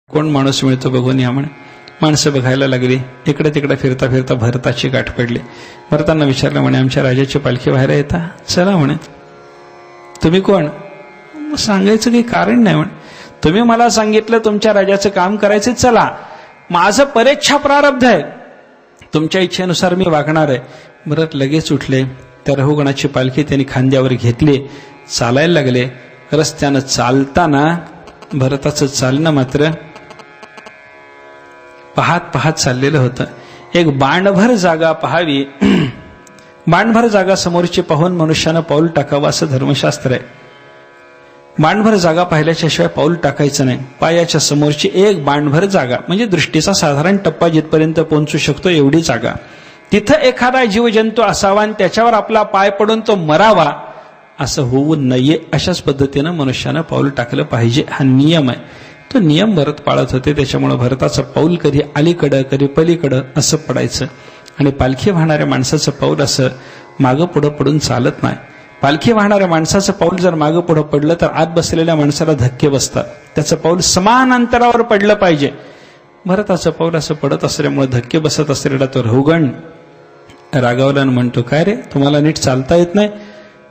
कोण माणूस मिळतो बघून या म्हणे. माणसं बघायला लागली. इकडे तिकडे फिरता फिरता भरताची गाठ पडली. भरतांना विचारलं म्हणे, आमच्या राजाची पालखी बाहेर येता? चला म्हणे. तुम्ही कोण? सांगायचं काही कारण नाही म्हणे. तुम्ही मला सांगितलं तुमच्या राजाचं काम करायचं, चला. माझं परेच्छा प्रारब्ध आहे, तुमच्या इच्छेनुसार मी वागणार आहे. भरत लगेच उठले. त्या रहुगणाची पालखी त्यांनी खांद्यावर घेतली. चालायला लागले. रस्त्यानं चालताना भरताचं चालणं मात्र पाहत पाहत चाललेलं होतं. एक बाणभर जागा पाहावी, बाणभर जागा समोरची पाहून मनुष्यानं पाऊल टाकावं असं धर्मशास्त्र आहे. बाणभर जागा पाहिल्याच्या शिवाय पाऊल टाकायचं नाही. पायाच्या समोरची एक बाणभर जागा म्हणजे दृष्टीचा साधारण टप्पा जिथपर्यंत पोहोचू शकतो एवढी जागा, तिथं एखादा जीवजंतू असावा आणि त्याच्यावर आपला पाय पडून तो मरावा असं होऊ नये. अशाच पद्धतीनं मनुष्यानं पाऊल टाकलं पाहिजे. हा नियम आहे. तो नियम भरत पाळत होते. त्याच्यामुळे भरताचं पाऊल कधी अलीकडं कधी पलीकडं असं पडायचं. आणि पालखी वाहणाऱ्या माणसाचं पाऊल असं मागं पुढं पडून चालत नाही. पालखी वाहणाऱ्या माणसाचं पाऊल जर मागं पुढं पडलं तर आत बसलेल्या माणसाला धक्के बसतात. त्याचं पाऊल समान अंतरावर पडलं पाहिजे. भरताचं पाऊल असं पडत असल्यामुळे धक्के बसत असलेला तो रहुगण रागावला आणि म्हणतो, काय रे, तुम्हाला नीट चालता येत नाही?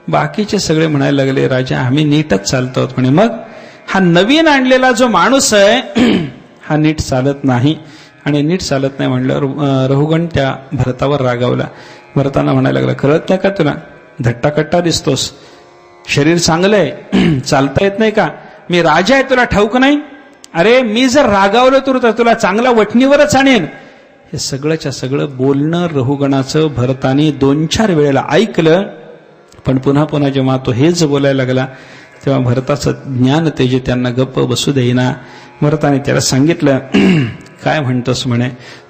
बाकीचे सगळे म्हणायला लागले, राजा आम्ही नीटच चालतो आहोत म्हणे. मग हा नवीन आणलेला जो माणूस आहे हा नीट चालत नाही. आणि नीट चालत नाही म्हणल्यावर रहुगण त्या भरतावर रागावला. भरताना म्हणायला लागला, कळत नाही का तुला? धट्टाकट्टा दिसतोस, शरीर चांगलंय, चालता येत नाही का? मी राजा आहे, तुला ठाऊक नाही? अरे मी जर रागावलो तर तुला चांगला वठणीवरच आणेन. हे सगळंच्या सगळं बोलणं रहुगणाचं भरतानी 2-4 वेळेला ऐकलं. पण पुन्हा पुन्हा जेव्हा तो हेच बोलायला लागला तेव्हा भरताचं ज्ञान तेज त्यांना गप्प बसू देईना. भरताने त्याला सांगितलं, काय म्हणतोस म्हणे?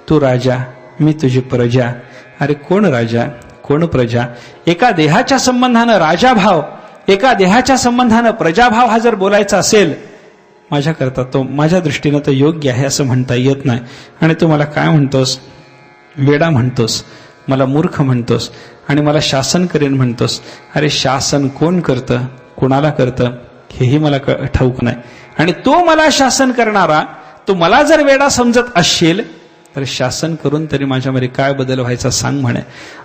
तू राजा, मी तुझी प्रजा. अरे कोण राजा कोण प्रजा? एका देहाच्या संबंधानं राजाभाव, एका देहाच्या संबंधानं प्रजाभाव हा जर बोलायचा असेल माझ्याकरता तो माझ्या दृष्टीनं तर योग्य आहे असं म्हणता येत नाही. आणि तू मला काय म्हणतोस? वेडा म्हणतोस, मला मूर्ख म्हणतोस आणि मला शासन करेन म्हणतोस. अरे शासन कोण करतं, कोणाला करतं हेही मला ठाऊक नाही. आणि तो मला शासन करणारा, तू मला जर वेडा समजत असशील तर शासन करून तरी माझ्यामध्ये काय बदल व्हायचा सांग म्हणे.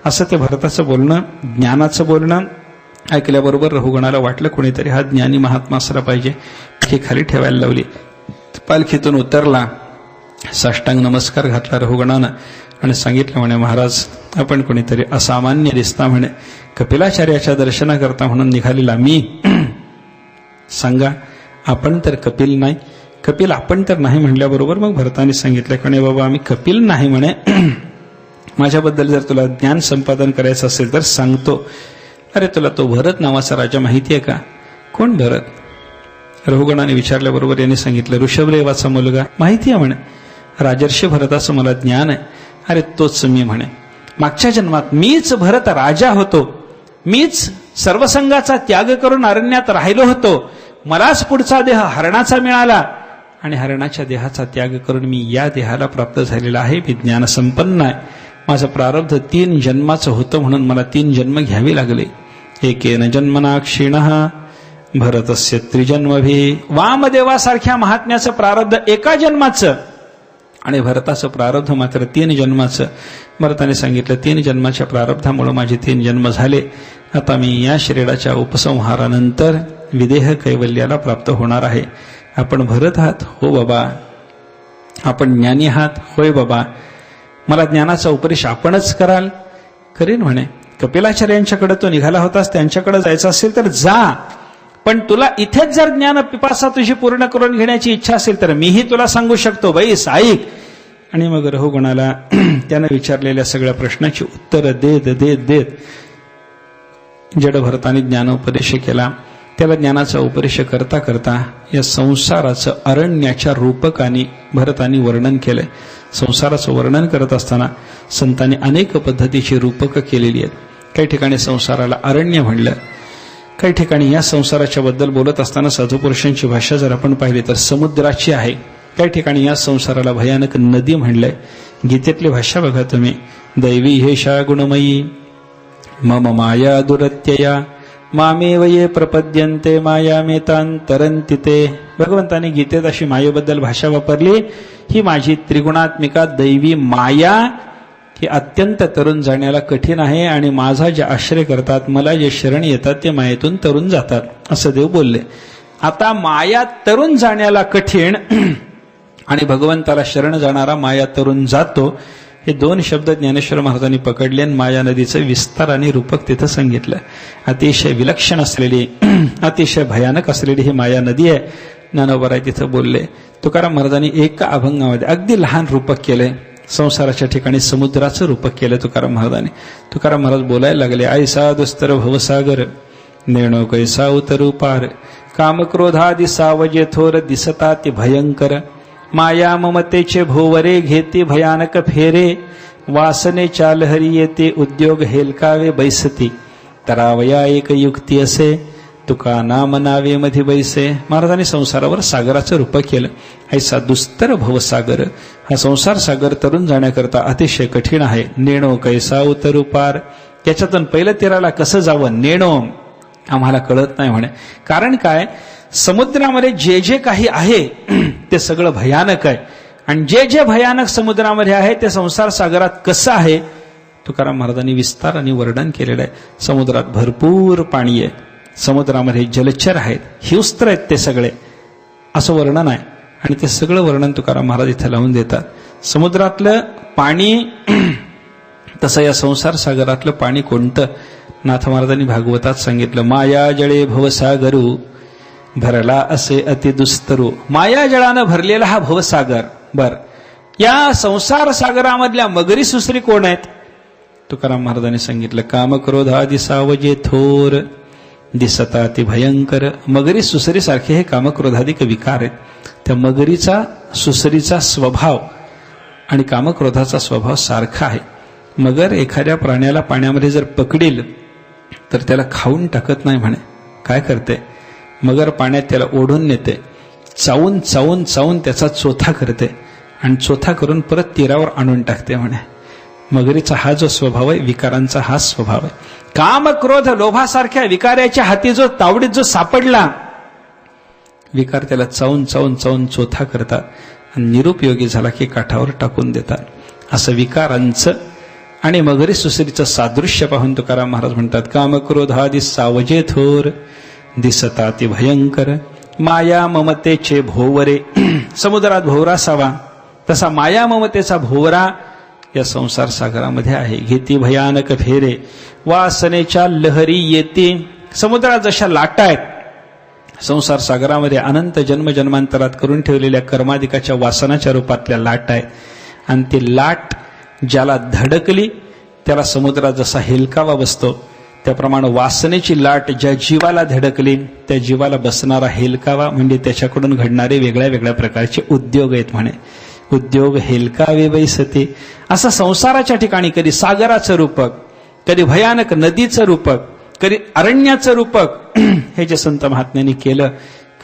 असं ते भरताचं बोलणं, ज्ञानाचं बोलणं ऐकल्याबरोबर रहुगणाला वाटलं कोणीतरी हा ज्ञानी महात्मा असला पाहिजे. ही खाली ठेवायला लावली. पालखीतून उतरला, साष्टांग नमस्कार घातला रहुगणानं आणि सांगितलं म्हणे, महाराज आपण कोणीतरी असामान्य दिसता म्हणे. कपिलाचार्याच्या दर्शनाकरता म्हणून निघालेला मी. सांगा, आपण तर कपिल नाही. कपिल आपण तर नाही म्हणल्याबरोबर मग भरताने सांगितलं की बाबा आम्ही कपिल नाही म्हणे. माझ्याबद्दल जर तुला ज्ञान संपादन करायचं असेल तर सांगतो. अरे तुला तो भरत नावाचा राजा माहिती आहे का? कोण भरत? रहुगणाने विचारल्याबरोबर यांनी सांगितलं, ऋषभदेवाचा मुलगा. माहिती आहे म्हणे. राजर्षी भरताचं मला ज्ञान आहे. अरे तोच मी म्हणे. मागच्या जन्मात मीच भरत राजा होतो. मीच सर्वसंगाचा त्याग करून अरण्यात राहिलो होतो. मलाच पुढचा देह हरणाचा मिळाला आणि हरणाच्या देहाचा त्याग करून मी या देहाला प्राप्त झालेला आहे. मी ज्ञानसंपन्न आहे. माझं प्रारब्ध 3 जन्माचं होतं म्हणून मला 3 जन्म घ्यावे लागले. एकेन जन्मना क्षीणः भरतस्य त्रिजन्मभी. वामदेवासारख्या महात्म्याचं प्रारब्ध एका जन्माचं आणि भरताचं प्रारब्ध मात्र 3 जन्माचं. भरताने सांगितलं 3 जन्माच्या प्रारब्धामुळे माझे 3 जन्म झाले. आता मी या शरीराच्या उपसंहारानंतर विदेह कैवल्याला प्राप्त होणार आहे. आपण भरत आहात? हो बाबा. आपण ज्ञानी आहात? होय बाबा. मला ज्ञानाचा उपदेश आपणच कराल? करीन म्हणे. कपिलाचार्यांच्याकडे तो निघाला होतास, त्यांच्याकडे जायचं असेल तर जा. पण तुला इथेच जर ज्ञान पिपासा तुझी पूर्ण करून घेण्याची इच्छा असेल तर मीही तुला सांगू शकतो. बैस, ऐक. आणि मग रहुगणाला त्यानं विचारलेल्या सगळ्या प्रश्नाची उत्तर देत देत देत जड भरताने ज्ञानोपदेश केला. त्याला ज्ञानाचा उपदेश करता करता या संसाराचं अरण्याच्या रूपकाने भरतानी वर्णन केलंय. संसाराचं वर्णन करत असताना संतांनी अनेक पद्धतीची रूपक केलेली आहेत. काही ठिकाणी संसाराला अरण्य म्हणलं, काही ठिकाणी या संसाराच्या बद्दल बोलत असताना साधुपुरुषांची भाषा जर आपण पाहिली तर समुद्राची आहे. काही ठिकाणी या संसाराला भयानक नदी म्हणलंय. गीतेतली भाषा बघा तुम्ही. दैवी हेषा गुणमयी मम माया दुरत्यया मामेव ये प्रपद्यन्ते मायामेतां तरन्ति ते. भगवंताने गीतेत अशी मायेबद्दल भाषा वापरली. ही माझी त्रिगुणात्मिका दैवी माया ही अत्यंत तरुण जाण्याला कठीण आहे आणि माझा जे आश्रय करतात, मला जे शरण येतात ते मायेतून तरुण जातात असं देव बोलले. आता माया तरुण जाण्याला कठीण आणि भगवंताला शरण जाणारा माया तरुण जातो, हे दोन शब्द ज्ञानेश्वर महाराजांनी पकडले आणि माया नदीचं विस्तार आणि रूपक तिथं सांगितलं. अतिशय विलक्षण असलेली, अतिशय भयानक असलेली ही माया नदी आहे. ज्ञानोबराय तिथं बोलले. तुकाराम महाराजांनी एका अभंगामध्ये अगदी लहान रूपक केलंय. संसाराच्या ठिकाणी समुद्राचं रूपक केलं तुकाराम महाराजांनी. तुकाराम महाराज बोलायला लागले, ऐसा दुस्तर भवसागर नेणो कैसा उतरू पार, कामक्रोधादि सावजे थोर दिसता ते भयंकर, माया ममतेचे भोवरे घेते भयानक फेरे, वासनेच्या लहरी येते उद्योग हेलकावे बैसती, तरावया एक युक्ती असे तुका नाम नावे मध्ये बैसे. महाराजांनी संसारावर सागराचं रूपक केलं. ऐसा दुस्तर भवसागर, हा संसार सागर तरुण जाण्याकरता अतिशय कठीण आहे. नेणो कैसा उतरू पार, त्याच्यातून पहिलं तीराला कसं जावं नेणो आम्हाला कळत नाही म्हणे. कारण काय, समुद्रामध्ये जे जे काही आहे ते सगळं भयानक आहे आणि जे जे भयानक समुद्रामध्ये आहे ते संसार सागरात कसं आहे तुकाराम महाराजांनी विस्तार आणि वर्णन केलेलं आहे. समुद्रात भरपूर पाणी आहे, समुद्रामध्ये जलचर आहेत, हिंस्त्र आहेत ते सगळे, असं वर्णन आहे. आणि ते सगळं वर्णन तुकाराम महाराज इथे लावून देतात. समुद्रातलं पाणी तसं या संसार सागरातलं पाणी कोणतं, नाथ महाराजांनी भागवतात सांगितलं. माया जळे भवसागरू भरला असे अतिदुस्तरू. माया जळानं भरलेला हा भवसागर. बर, या संसार सागरामधल्या मगरी सुसरी कोण आहेत तुकाराम महाराजांनी सांगितलं. कामक्रोधादि सावजे थोर दिसता ते भयंकर. मगरी सुसरी सारखे हे कामक्रोधाधिक विकार आहेत. त्या मगरीचा सुसरीचा स्वभाव आणि कामक्रोधाचा स्वभाव सारखा आहे. मगर एखाद्या प्राण्याला पाण्यामध्ये जर पकडील तर त्याला खाऊन टाकत नाही म्हणे. काय करते मगर, पाण्यात त्याला ओढून नेते, चावून चावून चावून त्याचा चोथा करते आणि चोथा करून परत तीरावर आणून टाकते म्हणे. मगरीचा हा जो स्वभाव आहे, विकारांचा हा स्वभाव आहे. काम क्रोध लोभासारख्या विकाराच्या हाती जो तावडीत जो सापडला विकार, त्याला चावून चावून चावून चोथा करतात आणि निरुपयोगी झाला की काठावर टाकून देतात. असं विकारांचं आणि मगरी सुसरीचं सादृश्य पाहून तुकाराम महाराज म्हणतात. काम क्रोधादि सावजे थोर दिसता ते भयंकर, माया ममतेचे भोवरे. समुद्रात भोवरा असावा तसा माया ममतेचा भोवरा या संसार सागरामध्ये आहे. घेती भयानक फेरे, वासनेच्या लहरी येते. समुद्रात जशा लाटा आहेत संसार सागरामध्ये अनंत जन्मजन्मांतरात करून ठेवलेल्या कर्माधिकाच्या वासनाच्या रूपातल्या लाट आहेत. आणि ती लाट ज्याला धडकली त्याला समुद्रात जसा हेलकावा बसतो त्याप्रमाणे वासनेची लाट ज्या जीवाला धडकली त्या जीवाला बसणारा हेलकावा म्हणजे त्याच्याकडून घडणारे वेगळ्या वेगळ्या प्रकारचे उद्योग आहेत म्हणे. उद्योग हेलकावे बैसते. असं संसाराच्या ठिकाणी कधी सागराचं रूपक, कधी भयानक नदीचं रूपक, कधी अरण्याचं रूपक हे जे संत महात्म्यांनी केलं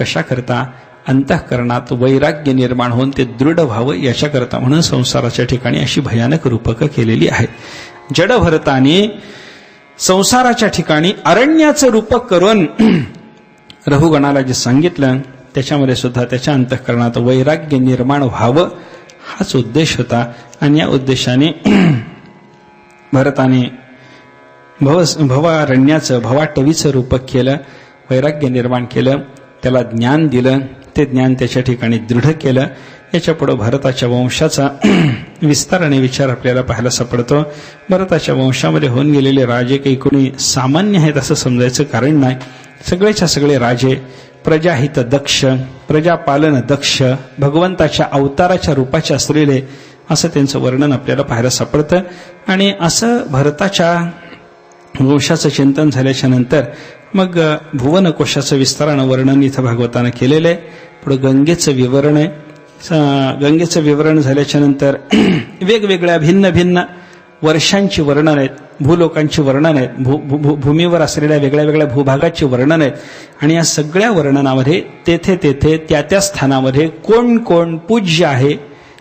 कशा करता, अंतःकरणात वैराग्य निर्माण होऊन ते दृढ व्हावं याच्याकरता. म्हणून संसाराच्या ठिकाणी अशी भयानक रूपकं केलेली आहेत. जडभरताने संसाराच्या ठिकाणी अरण्याचं रूपक करून रघुगणाला जे सांगितलं त्याच्यामध्ये सुद्धा त्याच्या अंतःकरणात वैराग्य निर्माण व्हावं हाच उद्देश होता. आणि या उद्देशाने भरताने भवारण्याचं भवाटवीचं रूपक केलं, वैराग्य निर्माण केलं, त्याला ज्ञान दिलं, ते ज्ञान त्याच्या ठिकाणी दृढ केलं. याच्या पुढे भरताच्या वंशाचा विस्तार आणि विचार आपल्याला पाहायला सापडतो. भरताच्या वंशामध्ये होऊन गेलेले राजे काही कोणी सामान्य आहेत असं समजायचं कारण नाही. सगळेच्या सगळे राजे प्रजाहित दक्ष, प्रजापालन दक्ष, भगवंताच्या अवताराच्या रूपाचे असलेले असं त्यांचं वर्णन आपल्याला पाहायला सापडतं. आणि असं भरताच्या वंशाचं चिंतन झाल्याच्या नंतर मग भुवनकोशाचं विस्तारानं वर्णन इथं भागवतानं केलेलं आहे. पुढे गंगेचं विवरण आहे. गंगेचं विवरण झाल्याच्या नंतर वेगवेगळ्या भिन्न भिन्न वर्षांची वर्णन आहेत, भूलोकांची वर्णन आहेत, भूमीवर असलेल्या वेगळ्या वेगळ्या भूभागाची वर्णन आहेत. आणि या सगळ्या वर्णनामध्ये तेथे तेथे त्या त्या स्थानामध्ये कोण कोण पूज्य आहे,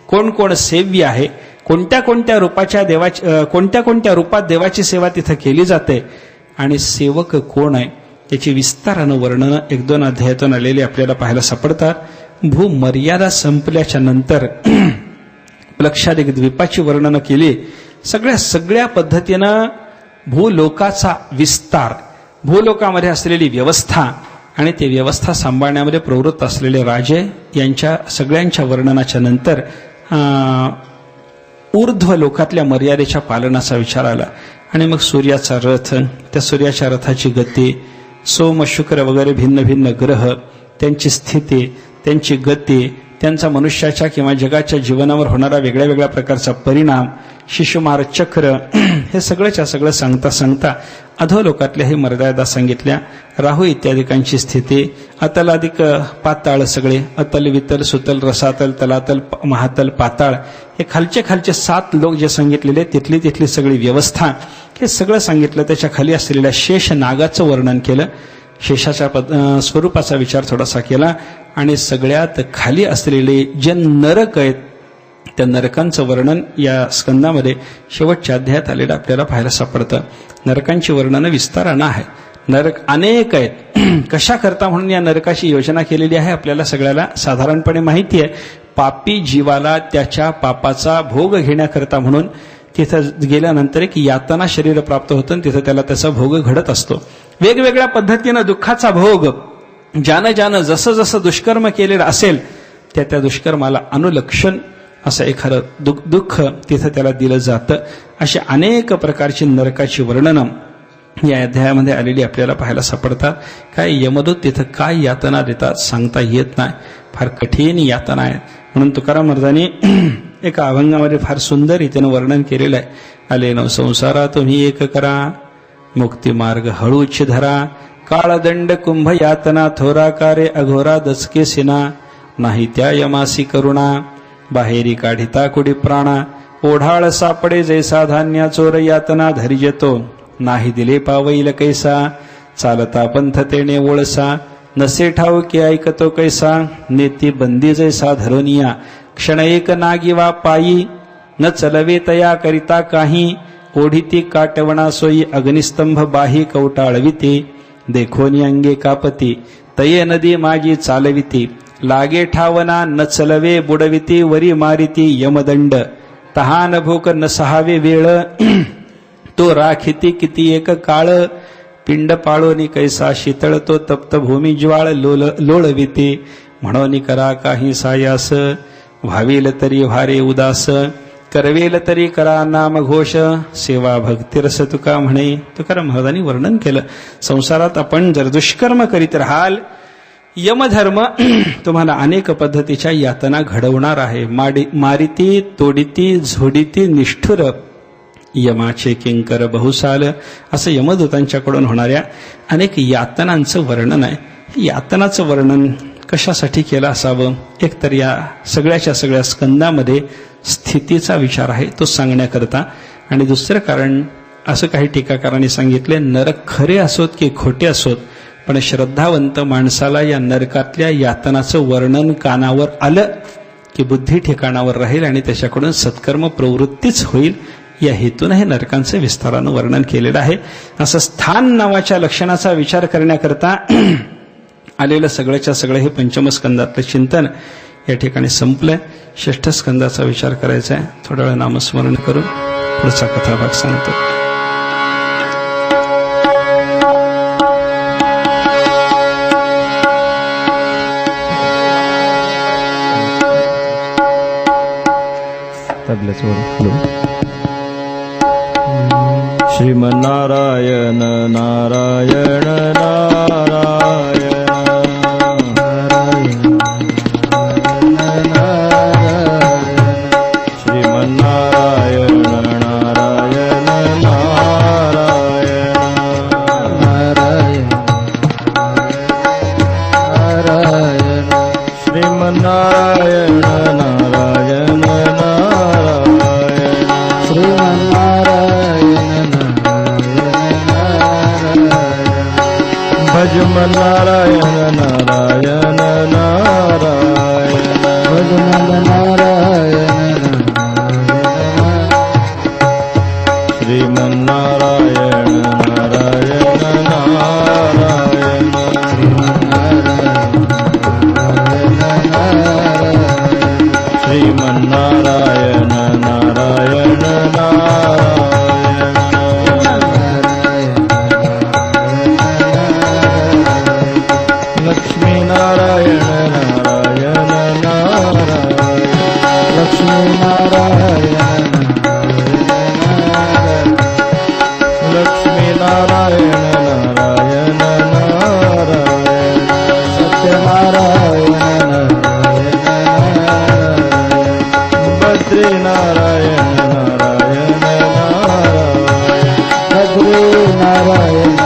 कोण कोण सेव्य आहे, कोणत्या कोणत्या रूपाच्या देवाची कोणत्या कोणत्या रूपात देवाची सेवा तिथं केली जाते आणि सेवक कोण आहे याची विस्तारानं वर्णन 1-2 अध्यायातून आलेली आपल्याला पाहायला सापडतात. भूमर्यादा संपल्याच्या नंतर लक्षाधिक द्वीपाची वर्णनं केली. सगळ्या पद्धतीनं भूलोकाचा विस्तार, भूलोकामध्ये असलेली व्यवस्था आणि ते व्यवस्था सांभाळण्यामध्ये प्रवृत्त असलेले राजे यांच्या सगळ्यांच्या वर्णनाच्या नंतर ऊर्ध्व लोकातल्या मर्यादेच्या पालनाचा विचार आला. आणि मग सूर्याचा रथ, त्या सूर्याच्या रथाची गती, सोम शुक्र वगैरे भिन्न भिन्न ग्रह, त्यांची स्थिती, त्यांची गती, त्यांचा मनुष्याच्या किंवा जगाच्या जीवनावर होणारा वेगळ्या वेगळ्या प्रकारचा परिणाम, शिशुमार चक्र, हे सगळंच्या सगळं सांगता सांगता अधोलोकातल्याही मर्यादा सांगितल्या. राहू इत्यादिकांची स्थिती, अतलाधिक पाताळ, सगळे अतल वितल सुतल रसातल तलातल महातल पाताळ, हे खालचे 7 लोक जे सांगितलेले तिथली सगळी व्यवस्था, हे सगळं सांगितलं. त्याच्या खाली असलेल्या शेष नागाचं वर्णन केलं. शेषाच्या स्वरूपाचा विचार थोडासा केला. आणि सगळ्यात खाली असलेले जे नरक आहेत त्या नरकांचं वर्णन या स्कंदामध्ये शेवटच्या अध्यायात आलेलं आपल्याला पाहायला सापडतं. नरकांची वर्णनं विस्तारानं आहे. नरक अनेक आहेत. कशा करता म्हणून या नरकाची योजना केलेली आहे आपल्याला सगळ्याला साधारणपणे माहिती आहे. पापी जीवाला त्याच्या पापाचा भोग घेण्याकरता म्हणून तिथं गेल्यानंतर एक यातना शरीर प्राप्त होतं आणि तिथं त्याला त्याचा भोग घडत असतो. वेगवेगळ्या पद्धतीनं दुःखाचा भोग ज्यानं जसं जसं दुष्कर्म केलेलं असेल त्या दुष्कर्माला अनुलक्षण असं एखादं दुःख तिथं त्याला दिलं जातं. अशी अनेक प्रकारची नरकाची वर्णनं या अध्यायामध्ये आलेली आपल्याला पाहायला सापडतात. काय यमदूत तिथं काय यातना देतात सांगता येत नाही. फार कठीण यातना आहे. म्हणून तुकाराम महाराजांनी एका अभंगामध्ये फार सुंदर रीतीनं वर्णन केलेलं आहे. आले नव संसारा तुम्ही एक करा, मुक्ती मार्ग हळूच धरा, काळदंड कुंभ यातना थोराकारे अघोरा दचके सिना, नाही त्या यमासी करुणा, बाहेरी काढिता कुडी प्राणा, ओढाळ सापडे जैसा धान्या चोर यातना धरिजतो, नाही दिले पावईल कैसा, चालता पंथ तेने ओळसा, नसे ठाऊ की ऐकतो कैसा, नेती बंदी जैसा धरोनिया, क्षण एक नागिवा पायी, न चलवे तया करिता काही, ओढिती काटवणा सोयी अग्निस्तंभ बाही कवटाळविते, देखोनी अंगे कापती, तये नदी माझी चालविती, लागे ठावना न चलवे बुडविती, वरी मारिती यमदंड, तहान भूक न सहावे वेळ, तो राखिती किती एक काळ, पिंड पाळोनी कैसा शीतळ तो तप्त भूमी ज्वाळ लोळविते, म्हणोनी करा काही सायास, व्हावेल तरी भारे उदास, करवेल तरी करा नाम घोष, सेवा भक्तिरस तुका म्हणे. तुकाराम महाराजांनी वर्णन केलं. संसारात आपण जर दुष्कर्म करीत राहाल, यमधर्म तुम्हाला अनेक पद्धतीच्या यातना घडवणार आहे. मारिती तोडिती झोडिती निष्ठुर, यमाचे किंकर बहुसाल, असं यमदूतांच्याकडून होणाऱ्या अनेक यातनांचं वर्णन आहे. यातनाचं वर्णन कशासाठी केलं असावं? एकतर या सगळ्या स्कंदामध्ये स्थितीचा विचार आहे तो सांगण्याकरता, आणि दुसरं कारण असं काही टीकाकारांनी सांगितले, नरक खरे असोत की खोटे असोत, पण श्रद्धावंत माणसाला या नरकातल्या यातनाचं वर्णन कानावर आलं की बुद्धी ठिकाणावर राहील आणि त्याच्याकडून सत्कर्म प्रवृत्तीच होईल. या हेतून हे नरकांचं विस्तारानं वर्णन केलेलं आहे. असं स्थान नावाच्या लक्षणाचा विचार करण्याकरता आलेलं सगळ्याच्या सगळं हे पंचम स्कंदातलं चिंतन या ठिकाणी संपलंय. षष्ठ स्कंदाचा विचार करायचा आहे. थोडा वेळ नामस्मरण करून पुढचा कथाभाग सांगतो. श्रीमन्नारायण नारायण नारायण श्रीमन्नारायण नारायण नारायण श्रीमन्नारायण नारायण नारायण भज मन्नारायण श्रीमन्नारायण नारायण नारायण लक्ष्मीनारायण नारायण नारायण लक्ष्मीनारायण लक्ष्मीनारायण नारायण नारायण सत्यनारायण बद्रीनारायण नारायण नारायण बद्रीनारायण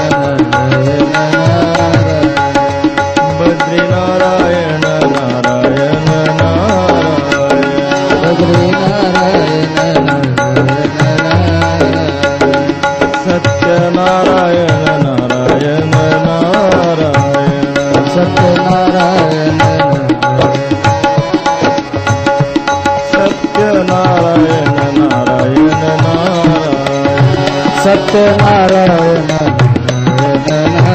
बद्रीनारायण नारायण नारायण बद्रीनारायण सत्यनारायण नारायण नारायण सत्यनारायण सत्यनारायण नारायण नारायण सत्यनारायण नारायण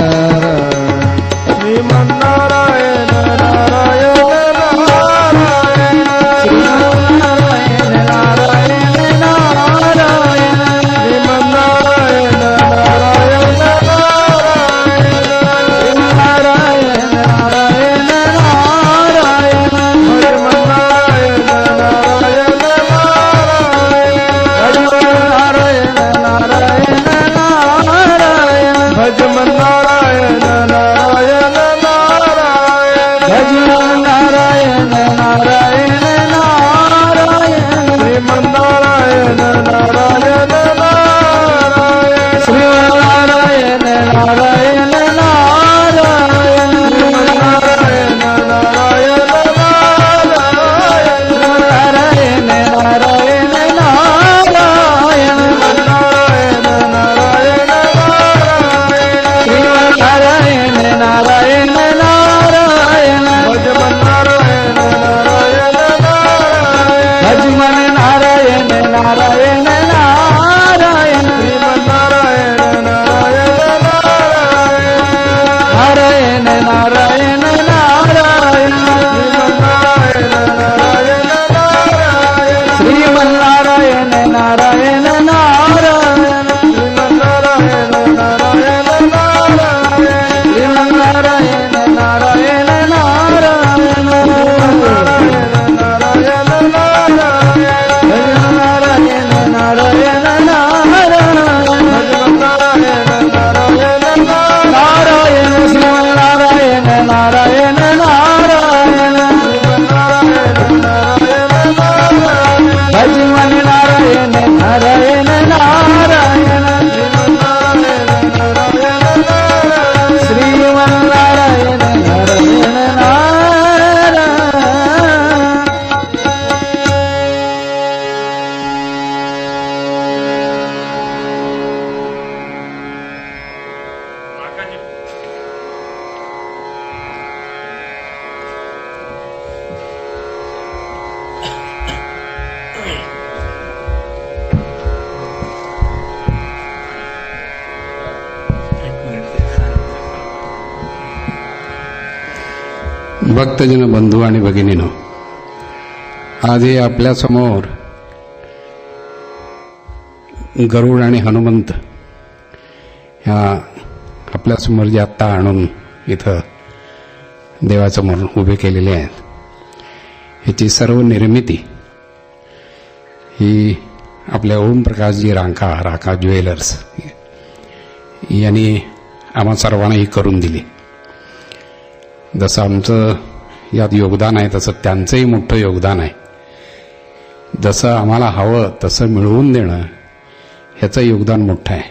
श्रीमन्नारायण नारायण नारायण श्रीमन्नारायण नारायण नारायण श्रीमन्नारायण नारायण नारायण नारायण नारायण श्रीमन्नारायण नारायण नारायण भजमन्नारायण नारायण नारायण भजमन्नारायण नारायण नारायण श्रीमन्नारायण नारायण नारायण श्रीमन्नारायण नारायण नारायण श्रीमन्नारायण नारायण नारायण नारायण नारायण नारायण नारायण नारायण नारायण नारायण भजमन्नारायण नारायण नारायण भजमन नारायण नारायण नारायण श्रीमन्नारायण नारायण नारायण नारायण नारायण श्रीमन्नारायण नारायण नारायण श्रीमन्नारायण नारायण श्रीमन्नारायण नारायण नारायण नारायण नारायण नारायण नारायण श्रीमन्नारायण नारायण नारायण भजमन नारायण नारायण नारायण श्रीमन्नारायण नारायण नारायण भक्तजन बंधू आणि भगिनीनो, आज हे आपल्या समोर गरुड आणि हनुमंत ह्या आपल्या समोर जे आत्ता आणून इथं देवासमोर उभे केलेले आहेत, ह्याची सर्व निर्मिती ही आपल्या ओमप्रकाशजी राका ज्वेलर्स यांनी आम्हा सर्वांना ही करून दिली. जसं आमचं यात योगदान आहे तसं त्यांचंही मोठं योगदान आहे. जसं आम्हाला हवं तसं मिळवून देणं ह्याचं योगदान मोठं आहे.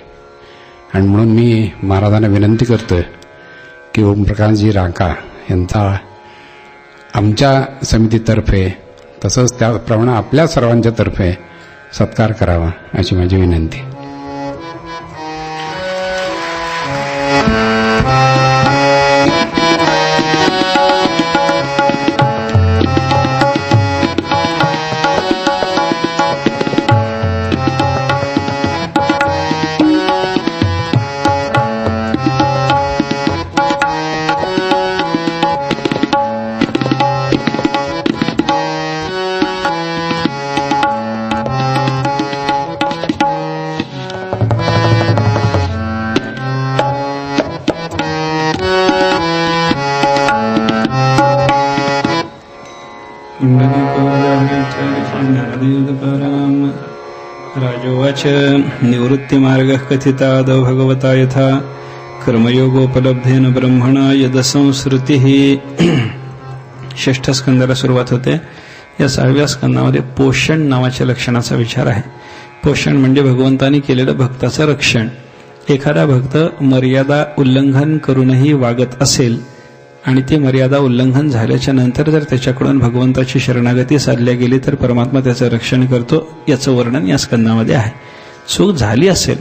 आणि म्हणून मी महाराजांना विनंती करतोय की ओमप्रकाशजी राका यांचा आमच्या समितीतर्फे तसंच त्याप्रमाणे आपल्या सर्वांच्या तर्फे सत्कार करावा अशी माझी विनंती. नारदयुधपराम् राजोवाच निवृत्तिमार्गः कथितादौ भगवता यथा कर्मयोगोपलब्धेन ब्रह्मणा यदसंसृतिः. 6 स्कंदाला सुरुवात होते. या 6व्या स्कंदामध्ये पोषण नावाच्या लक्षणाचा विचार आहे. पोषण म्हणजे भगवंतानी केलेलं भक्ताचं रक्षण. एखादा भक्त मर्यादा उल्लंघन करूनही वागत असेल आणि ती मर्यादा उल्लंघन झाल्याच्या नंतर जर त्याच्याकडून भगवंताची शरणागती साधल्या गेली तर परमात्मा त्याचं रक्षण करतो. याचं वर्णन या स्कंदामध्ये आहे. चूक झाली असेल,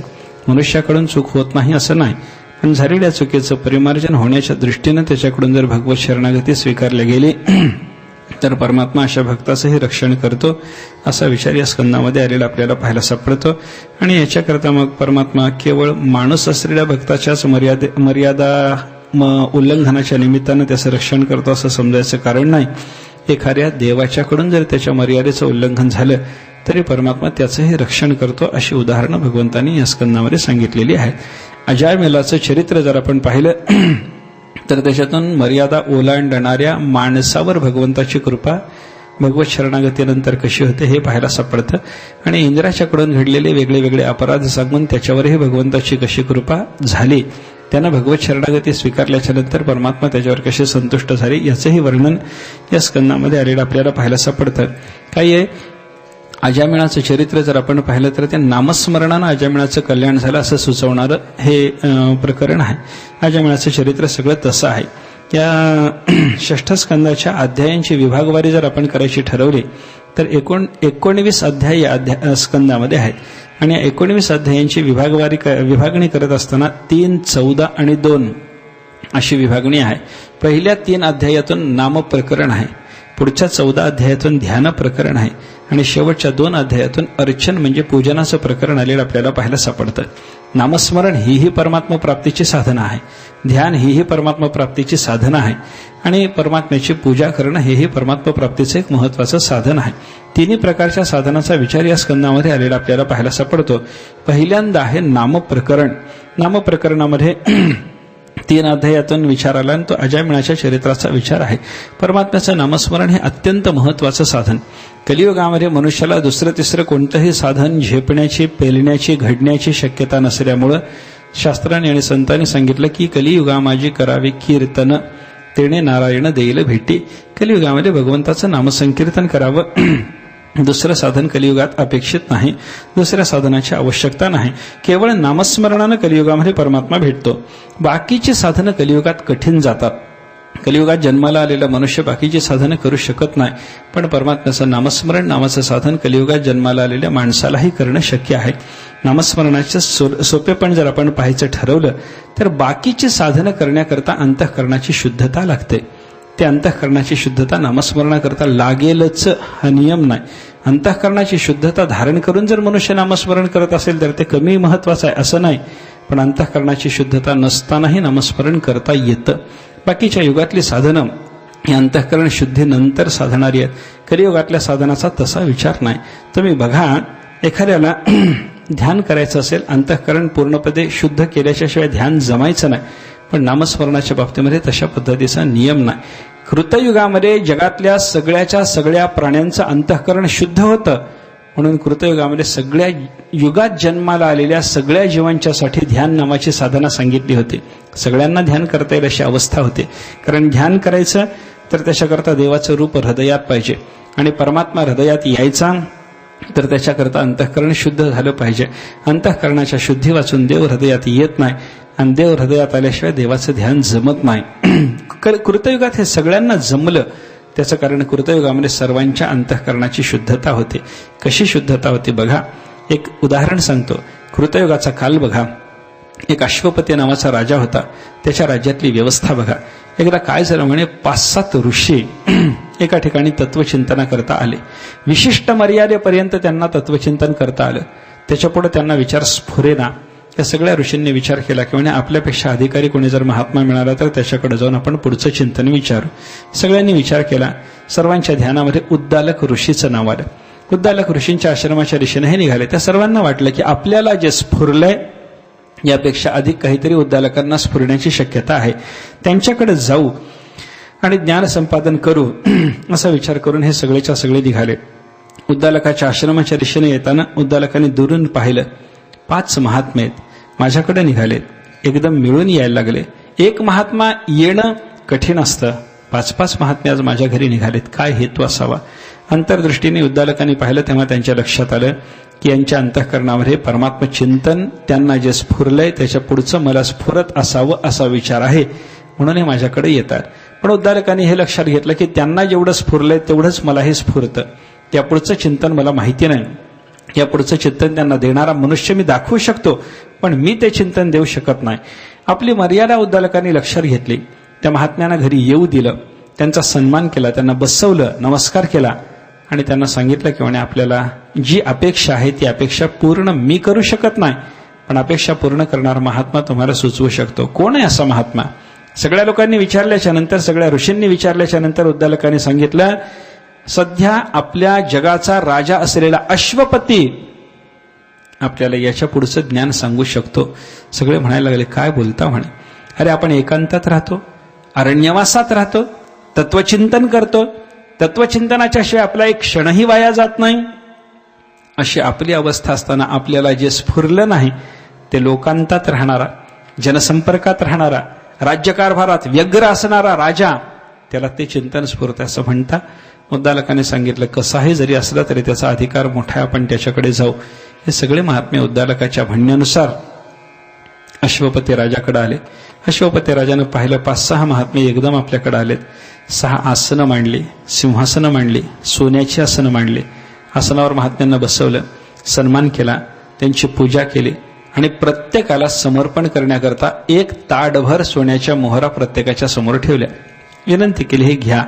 मनुष्याकडून चूक होत नाही असं नाही, पण झालेल्या चुकीचं परिमार्जन होण्याच्या दृष्टीनं त्याच्याकडून जर भगवत शरणागती स्वीकारली गेली तर परमात्मा अशा भक्ताचंही रक्षण करतो. असा विचार या स्कंदामध्ये आलेला आपल्याला पाहायला सापडतो. आणि याच्याकरता मग परमात्मा केवळ माणूस असलेल्या भक्ताच्याच मर्यादा उल्लंघनाच्या निमित्तानं त्याचं रक्षण करतो असं समजायचं कारण नाही. एखाद्या देवाच्याकडून जर त्याच्या मर्यादेचं उल्लंघन झालं तरी परमात्मा त्याचंही रक्षण करतो. अशी उदाहरणं भगवंतांनी या स्कंदामध्ये सांगितलेली आहेत. अजामिलाचं चरित्र जर आपण पाहिलं तर त्याच्यातून मर्यादा ओलांडणाऱ्या माणसावर भगवंताची कृपा भगवत शरणागतीनंतर कशी होते हे पाहायला सापडतं. आणि इंद्राच्याकडून घडलेले वेगळे वेगळे अपराध सांगून त्याच्यावरही भगवंताची कशी कृपा झाली, त्यानं भगवत शरणागती स्वीकारल्याच्या नंतर परमात्मा त्याच्यावर कसे संतुष्ट झाले याचंही वर्णन या स्कंदामध्ये आलेलं आपल्याला पाहायला सापडतं. काही आहे अजामिळाचं चरित्र जर आपण पाहिलं तर ते नामस्मरणानं अजामिळाचं कल्याण झालं असं सुचवणारं हे प्रकरण आहे. अजामिळाचं चरित्र सगळं तसं आहे. या 6 स्कंदाच्या अध्यायांची विभागवारी जर आपण करायची ठरवली तर 19 अध्याय या स्कंदामध्ये आहेत. आणि या 19 अध्यायांची विभागणी करत असताना 3, 14 आणि 2 अशी विभागणी आहे. पहिल्या 3 अध्यायातून नामप्रकरण आहे, पुढच्या 14 अध्यायातून ध्यान प्रकरण आहे आणि शेवटच्या 2 अध्यायातून अर्चन म्हणजे पूजनाचं प्रकरण आलेलं आपल्याला पाहायला सापडतं. नामस्मरण ही परमात्मा प्राप्तीची साधना आहे, ध्यान ही परमात्मा प्राप्तीची साधना आहे आणि परमात्म्याची पूजा करणं हेही परमात्मा प्राप्तीचं एक महत्वाचं साधन आहे. तिन्ही प्रकारच्या साधनाचा विचार या स्कंदामध्ये आलेला आपल्याला पाहायला सापडतो. पहिल्यांदा आहे नामप्रकरण. नामप्रकरणामध्ये 3 अध्यायातून विचार आला आणि तो अजामिळाच्या चरित्राचा विचार आहे. परमात्म्याचं नामस्मरण हे अत्यंत महत्वाचं साधन. कलियुगामध्ये मनुष्याला दुसरं तिसरं कोणतंही साधन झेपण्याची, पेलण्याची, घडण्याची शक्यता नसल्यामुळं शास्त्रांनी आणि संतांनी सांगितलं की कलियुगा माझी करावी कीर्तन, तेणे नारायण देईल भेटी. कलियुगामध्ये भगवंताचं नामसंकीर्तन करावं. दुसरं साधन कलियुगात अपेक्षित नाही, दुसऱ्या साधनाची आवश्यकता नाही. केवळ नामस्मरणानं कलियुगामध्ये परमात्मा भेटतो. बाकीची साधनं कलियुगात कठीण जातात. कलियुगात जन्माला आलेला मनुष्य बाकीची साधनं करू शकत नाही, पण परमात्म्याचं नामस्मरण नावाचं साधन कलियुगात जन्माला आलेल्या माणसालाही करणं शक्य आहे. नामस्मरणाचं सोपेपण जर आपण पाहायचं ठरवलं तर बाकीची साधनं करण्याकरता अंतःकरणाची शुद्धता लागते. ते अंतःकरणाची शुद्धता नामस्मरणाकरता लागेलच हा नियम नाही. अंतःकरणाची शुद्धता धारण करून जर मनुष्य नामस्मरण करत असेल तर ते कमी महत्वाचं आहे असं नाही, पण अंतःकरणाची शुद्धता नसतानाही नामस्मरण करता येतं. बाकीच्या युगातली साधनं ही अंतःकरण शुद्धीनंतर साधणारी आहेत. कलियुगातल्या साधनाचा तसा विचार नाही. तुम्ही बघा, एखाद्याला ध्यान करायचं असेल, अंतःकरण पूर्णपणे शुद्ध केल्याशिवाय ध्यान जमायचं नाही, पण नामस्मरणाच्या बाबतीमध्ये तशा पद्धतीचा नियम नाही. कृतयुगामध्ये जगातल्या सगळ्या प्राण्यांचं अंतःकरण शुद्ध होतं, म्हणून कृतयुगामध्ये सगळ्या युगात जन्माला आलेल्या सगळ्या जीवांच्यासाठी ध्यान नावाची साधना सांगितली होती. सगळ्यांना ध्यान करता येईल अशी अवस्था होती, कारण ध्यान करायचं तर त्याच्याकरता देवाचं रूप हृदयात पाहिजे आणि परमात्मा हृदयात यायचा तर त्याच्याकरता अंतःकरण शुद्ध झालं पाहिजे. अंतःकरणाच्या शुद्धी वाचून देव हृदयात येत नाही आणि देव हृदयात आल्याशिवाय देवाचं ध्यान जमत नाही. कृतयुगात हे सगळ्यांना जमलं, त्याचं कारण कृतयुगामध्ये सर्वांच्या अंतःकरणाची शुद्धता होती. कशी शुद्धता होती बघा, एक उदाहरण सांगतो. कृतयुगाचा काल बघा, एक अश्वपती नावाचा राजा होता. त्याच्या राज्यातली व्यवस्था बघा. एकदा काय झालं म्हणे, 5-7 ऋषी एका ठिकाणी तत्वचिंतना करता आले. विशिष्ट मर्यादेपर्यंत त्यांना तत्वचिंतन करता आलं. त्याच्यापुढे त्यांना विचार स्फुरेना. या सगळ्या ऋषींनी विचार केला की म्हणजे आपल्यापेक्षा अधिकारी कोणी जर महात्मा मिळाला तर त्याच्याकडे जाऊन आपण पुढचं चिंतन विचारू. सगळ्यांनी विचार केला. सर्वांच्या ध्यानामध्ये उद्दालक ऋषीचं नाव आलं. उद्दालक ऋषींच्या आश्रमाच्या दिशेने हे निघाले. त्या सर्वांना वाटलं की आपल्याला जे स्फुरलंय यापेक्षा अधिक काहीतरी उद्दालकांना स्फुरण्याची शक्यता आहे, त्यांच्याकडे जाऊ आणि ज्ञान संपादन करू असा विचार करून हे सगळेच्या सगळे निघाले. उद्दालकाच्या आश्रमाच्या दिशेने येताना उद्दालकाने दुरून पाहिलं. 5 महात्मे आहेत, माझ्याकडे निघालेत. एकदम मिळून यायला लागले. एक महात्मा येणं कठीण असतं, 5-5 महात्मे आज माझ्या घरी निघालेत. काय हेतू असावा? अंतर्दृष्टीने उद्दालकांनी पाहिलं तेव्हा त्यांच्या लक्षात आलं की यांच्या अंतःकरणामध्ये परमात्म चिंतन त्यांना जे स्फुरलंय त्याच्या पुढचं मला स्फुरत असावं असा विचार आहे, म्हणून हे माझ्याकडे येतात. पण उद्दालकांनी हे लक्षात घेतलं की त्यांना जेवढं स्फुरलंय तेवढंच मलाही स्फुरतं. त्यापुढचं चिंतन मला माहिती नाही. यापुढचं चिंतन त्यांना देणारा मनुष्य मी दाखवू शकतो, पण मी ते चिंतन देऊ शकत नाही. आपली मर्यादा उद्दालकांनी लक्षात घेतली. त्या महात्म्यांना घरी येऊ दिलं, त्यांचा सन्मान केला, त्यांना बसवलं, नमस्कार केला आणि त्यांना सांगितलं की म्हणे आपल्याला जी अपेक्षा आहे ती अपेक्षा पूर्ण मी करू शकत नाही, पण अपेक्षा पूर्ण करणारा महात्मा तुम्हाला सुचवू शकतो. कोण आहे असा महात्मा? सगळ्या लोकांनी विचारल्याच्या नंतर, सगळ्या ऋषींनी विचारल्याच्या नंतर उद्दालकांनी सांगितलं, सध्या आपल्या जगाचा राजा असलेला अश्वपती आपल्याला याच्या पुढचं ज्ञान सांगू शकतो. सगळे म्हणायला लागले, काय बोलता? म्हणे, अरे आपण एकांतात राहतो, अरण्यवासात राहतो, तत्वचिंतन करतो, तत्वचिंतनाच्या शिवाय आपला एक क्षणही वाया जात नाही. अशी आपली अवस्था असताना आपल्याला जे स्फुरलं नाही ते लोकांतात राहणारा, जनसंपर्कात राहणारा, राज्यकारभारात व्यग्र असणारा राजा, त्याला ते चिंतन स्फुरतं असं म्हणता. उद्दालकाने सांगितलं, कसाही जरी असला तरी त्याचा अधिकार मोठा आहे, आपण त्याच्याकडे जाऊ. हे सगळे महात्मे उद्दालकाच्या म्हणण्यानुसार अश्वपती राजाकडे आले. अश्वपती राजानं पाहिलं 5-6 महात्मे एकदम आपल्याकडे आलेत. 6 आसनं मांडली, सिंहासनं मांडली, सोन्याची आसनं मांडली. आसनावर महात्म्यांना बसवलं, सन्मान केला, त्यांची पूजा केली आणि प्रत्येकाला समर्पण करण्याकरता 1 ताडभर सोन्याच्या मोहरा प्रत्येकाच्या समोर ठेवल्या. विनंती केली, हे घ्या.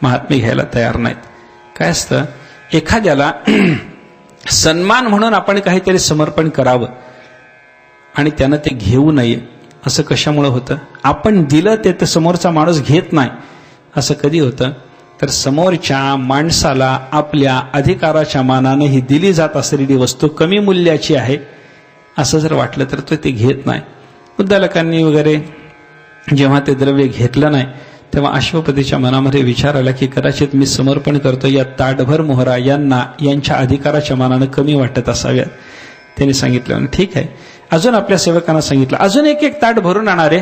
महात्मे घ्यायला तयार नाहीत. काय असतं, एखाद्याला सन्मान म्हणून आपण काहीतरी समर्पण करावं आणि त्यानं ते घेऊ नये, असं कशामुळे होतं? आपण दिलं ते समोरचा माणूस घेत नाही, असं कधी होतं? तर समोरच्या माणसाला आपल्या अधिकाराच्या मानाने ही दिली जात असलेली वस्तू कमी मूल्याची आहे असं जर वाटलं तर तो ते घेत नाही. उद्दालकांनी वगैरे जेव्हा ते द्रव्य घेतलं नाही तेव्हा अश्वपतीच्या मनामध्ये विचार आला की कदाचित मी समर्पण करतो या ताडभर मोहरा यांना यांच्या अधिकाराच्या मानानं कमी वाटत असाव्यात. त्यांनी सांगितलं, ठीक आहे. अजून आपल्या सेवकांना सांगितलं, अजून 1 ताट भरून आणणारे.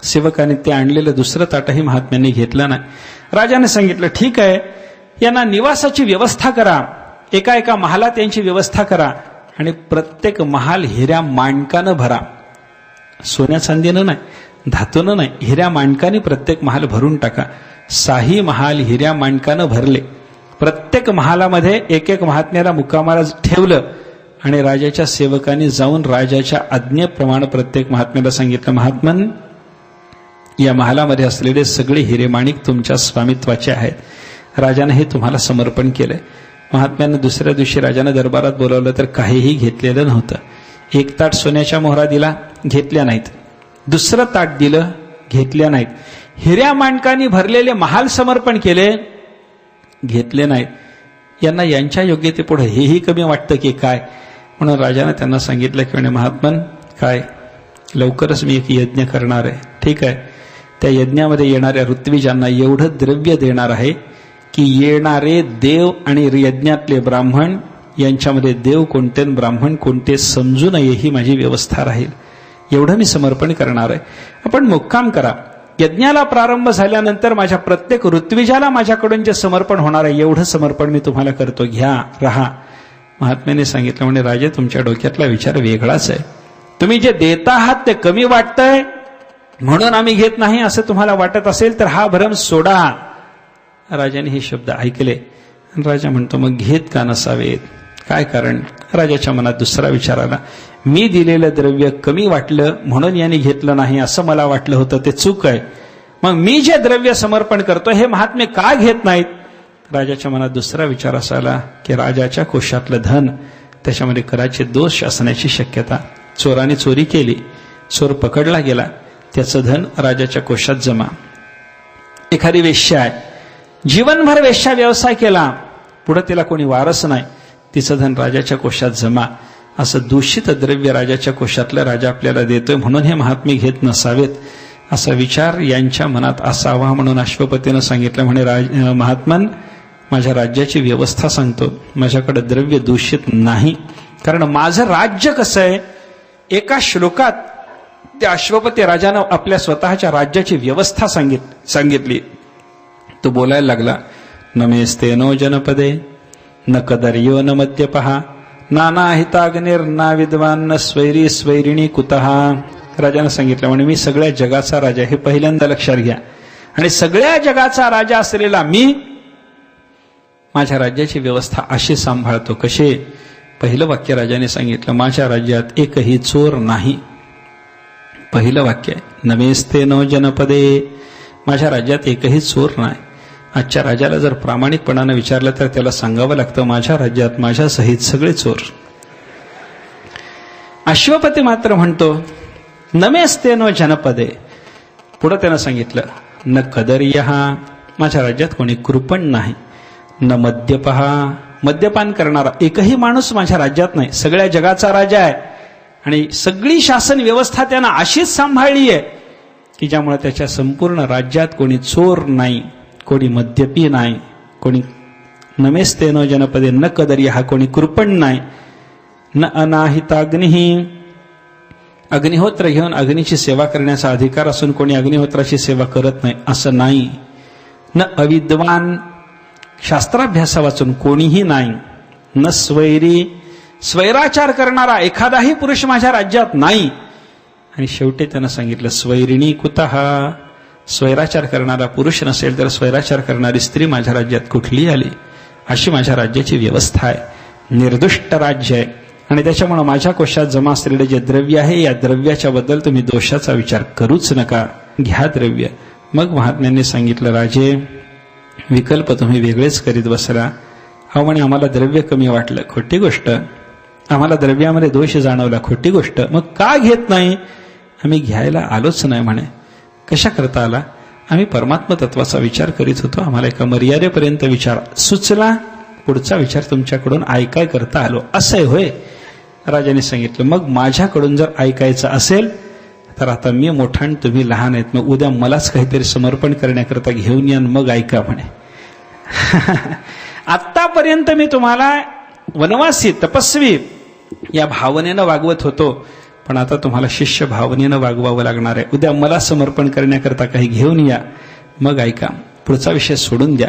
सेवकाने ते आणलेलं दुसरं ताटही महात्म्यांनी घेतलं नाही. राजाने सांगितलं, ठीक आहे, यांना निवासाची व्यवस्था करा, एका महालात यांची व्यवस्था करा आणि प्रत्येक महाल हिऱ्या माणकानं भरा. सोन्या चांदीनं नाही, धातूनं नाही, हिऱ्या माणकाने प्रत्येक महाल भरून टाका. 6 महाल हिऱ्या माणकानं भरले. प्रत्येक महालामध्ये 1 महात्म्याला मुक्कामाला ठेवलं आणि राजाच्या सेवकांनी जाऊन राजाच्या आज्ञेप्रमाणे प्रत्येक महात्म्याला सांगितलं, महात्मन, या महालामध्ये असलेले सगळे हिरेमाणिक तुमच्या स्वामित्वाचे आहेत. राजाने हे तुम्हाला समर्पण केलंय. महात्म्यानं दुसऱ्या दिवशी राजाने दरबारात बोलावलं तर काहीही घेतलेलं नव्हतं. 1 ताट सोन्याच्या मोहरा दिला, घेतल्या नाहीत. दुसरं ताट दिलं, घेतल्या नाहीत. हिऱ्या माणकांनी भरलेले महाल समर्पण केले, घेतले नाहीत. यांना यांच्या योग्यतेपुढे हेही कमी वाटतं की काय? म्हणून राजाने त्यांना सांगितलं की म्हणे, महात्मन, काय, लवकरच मी एक यज्ञ करणार आहे, ठीक आहे. त्या यज्ञामध्ये येणाऱ्या ऋत्विजांना एवढं द्रव्य देणार आहे की येणारे देव आणि यज्ञातले ब्राह्मण यांच्यामध्ये देव कोणते आणि ब्राह्मण कोणते समजू नये ही माझी व्यवस्था राहील. एवढं मी समर्पण करणार आहे. आपण मुक्काम करा. यज्ञाला प्रारंभ झाल्यानंतर माझ्या प्रत्येक ऋत्विजाला माझ्याकडून जे समर्पण होणार आहे एवढं समर्पण मी तुम्हाला करतो, घ्या, राहा. महात्म्याने सांगितलं, म्हणजे राजे, तुमच्या डोक्यातला विचार वेगळाच आहे. तुम्ही जे देता आहात ते कमी वाटतंय म्हणून आम्ही घेत नाही असं तुम्हाला वाटत असेल तर हा भरम सोडा. राजाने हे शब्द ऐकले. राजा म्हणतो, मग घेत का नसावेत? काय कारण? राजाच्या मनात दुसरा विचार आला. मी दिलेलं द्रव्य कमी वाटलं म्हणून यांनी घेतलं नाही असं मला वाटलं होतं, ते चूक आहे. मग मी जे द्रव्य समर्पण करतो हे महात्मे का घेत नाहीत? राजाच्या मनात दुसरा विचार असा आला की राजाच्या कोशातलं धन, त्याच्यामध्ये कदाचित दोष असण्याची शक्यता. चोराने चोरी केली, चोर पकडला गेला, त्याचं धन राजाच्या कोशात जमा. एखादी वेश्या आहे, जीवनभर वेश्या व्यवसाय केला, पुढे तिला कोणी वारस नाही, तिचं धन राजाच्या कोशात जमा. असं दूषित द्रव्य राजाच्या कोशातलं राजा आपल्याला देतोय म्हणून हे महात्मे घेत नसावेत असा विचार यांच्या मनात असावा. म्हणून अश्वपतीनं सांगितलं, म्हणे, महात्मन, माझ्या राज्याची व्यवस्था सांगतो. माझ्याकडे द्रव्य दूषित नाही, कारण माझं राज्य कसं आहे. एका श्लोकात त्या अश्वपती राजानं आपल्या स्वतःच्या राज्याची व्यवस्था सांगितली. तो बोलायला लागला, न मेस्तेनो जनपदे न कदर्यो न मद्यपहा नानाहिताग्निर्ना विद्वान न स्वैरी स्वैरिणी कुतः. राजानं सांगितलं, म्हणजे मी सगळ्या जगाचा राजा, हे पहिल्यांदा लक्षात घ्या. आणि सगळ्या जगाचा राजा असलेला मी माझ्या राज्याची व्यवस्था अशी सांभाळतो. कसे? पहिलं वाक्य राजाने सांगितलं, माझ्या राज्यात एकही चोर नाही. पहिलं वाक्य आहे, नमेस्ते नो जनपदे, माझ्या राज्यात एकही चोर नाही. आजच्या राजाला जर प्रामाणिकपणानं विचारलं तर त्याला सांगावं लागतं, माझ्या राज्यात माझ्या सहित सगळे चोर. अश्वपती मात्र म्हणतो, नमेस्ते नो जनपदे. पुढे त्यानं सांगितलं, न कदर्यहा, माझ्या राज्यात कोणी कृपण नाही. न मद्यपहा, मद्यपान करणारा एकही माणूस माझ्या राज्यात नाही. सगळ्या जगाचा राजा आहे आणि सगळी शासन व्यवस्था त्यानं अशीच सांभाळली आहे की ज्यामुळे त्याच्या संपूर्ण राज्यात कोणी चोर नाही, कोणी मद्यपी नाही, कोणी नमेस्तेनो जनपदे न कदर्यहा, कोणी कृपण नाही. न अनाहिताग्निही, अग्निहोत्र घेऊन अग्नीची सेवा करण्याचा अधिकार असून कोणी अग्निहोत्राची सेवा करत नाही असं नाही. न अविद्वान, शास्त्राभ्यासा वाचून कोणीही नाही. न स्वैरी, स्वैराचार करणारा एखादाही पुरुष माझ्या राज्यात नाही. आणि शेवटी त्यानं सांगितलं, स्वैरिणी कुतः, स्वैराचार करणारा पुरुष नसेल तर स्वैराचार करणारी स्त्री माझ्या राज्यात कुठली आली. अशी माझ्या राज्याची व्यवस्था आहे. निर्दुष्ट राज्य आहे आणि त्याच्यामुळे माझ्या कोशात जमा असलेले जे द्रव्य आहे, या द्रव्याच्या बद्दल तुम्ही दोषाचा विचार करूच नका, घ्या द्रव्य. मग महात्म्यांनी सांगितलं, राजे विकल्प तुम्ही वेगळेच करीत बसला. अहो म्हणे, आम्हाला द्रव्य कमी वाटलं, खोटी गोष्ट. आम्हाला द्रव्यामध्ये दोष जाणवला, खोटी गोष्ट. मग का घेत नाही? आम्ही घ्यायला आलोच नाही म्हणे. कशा करता आला? आम्ही परमात्म तत्वाचा विचार करीत होतो, आम्हाला एका मर्यादेपर्यंत विचार सुचला, पुढचा विचार तुमच्याकडून ऐकाय करता आलो. असं होय? राजाने सांगितलं, मग माझ्याकडून जर ऐकायचं असेल तर आता मी मोठा आणि तुम्ही लहान आहेत, मग उद्या मलाच काहीतरी समर्पण करण्याकरता घेऊन या, मग ऐका म्हणे. आतापर्यंत मी तुम्हाला वनवासी तपस्वी या भावनेनं वागवत होतो, पण आता तुम्हाला शिष्य भावनेनं वागवावं लागणार आहे. उद्या मला समर्पण करण्याकरता काही घेऊन या, मग ऐका. पुढचा विषय सोडून द्या.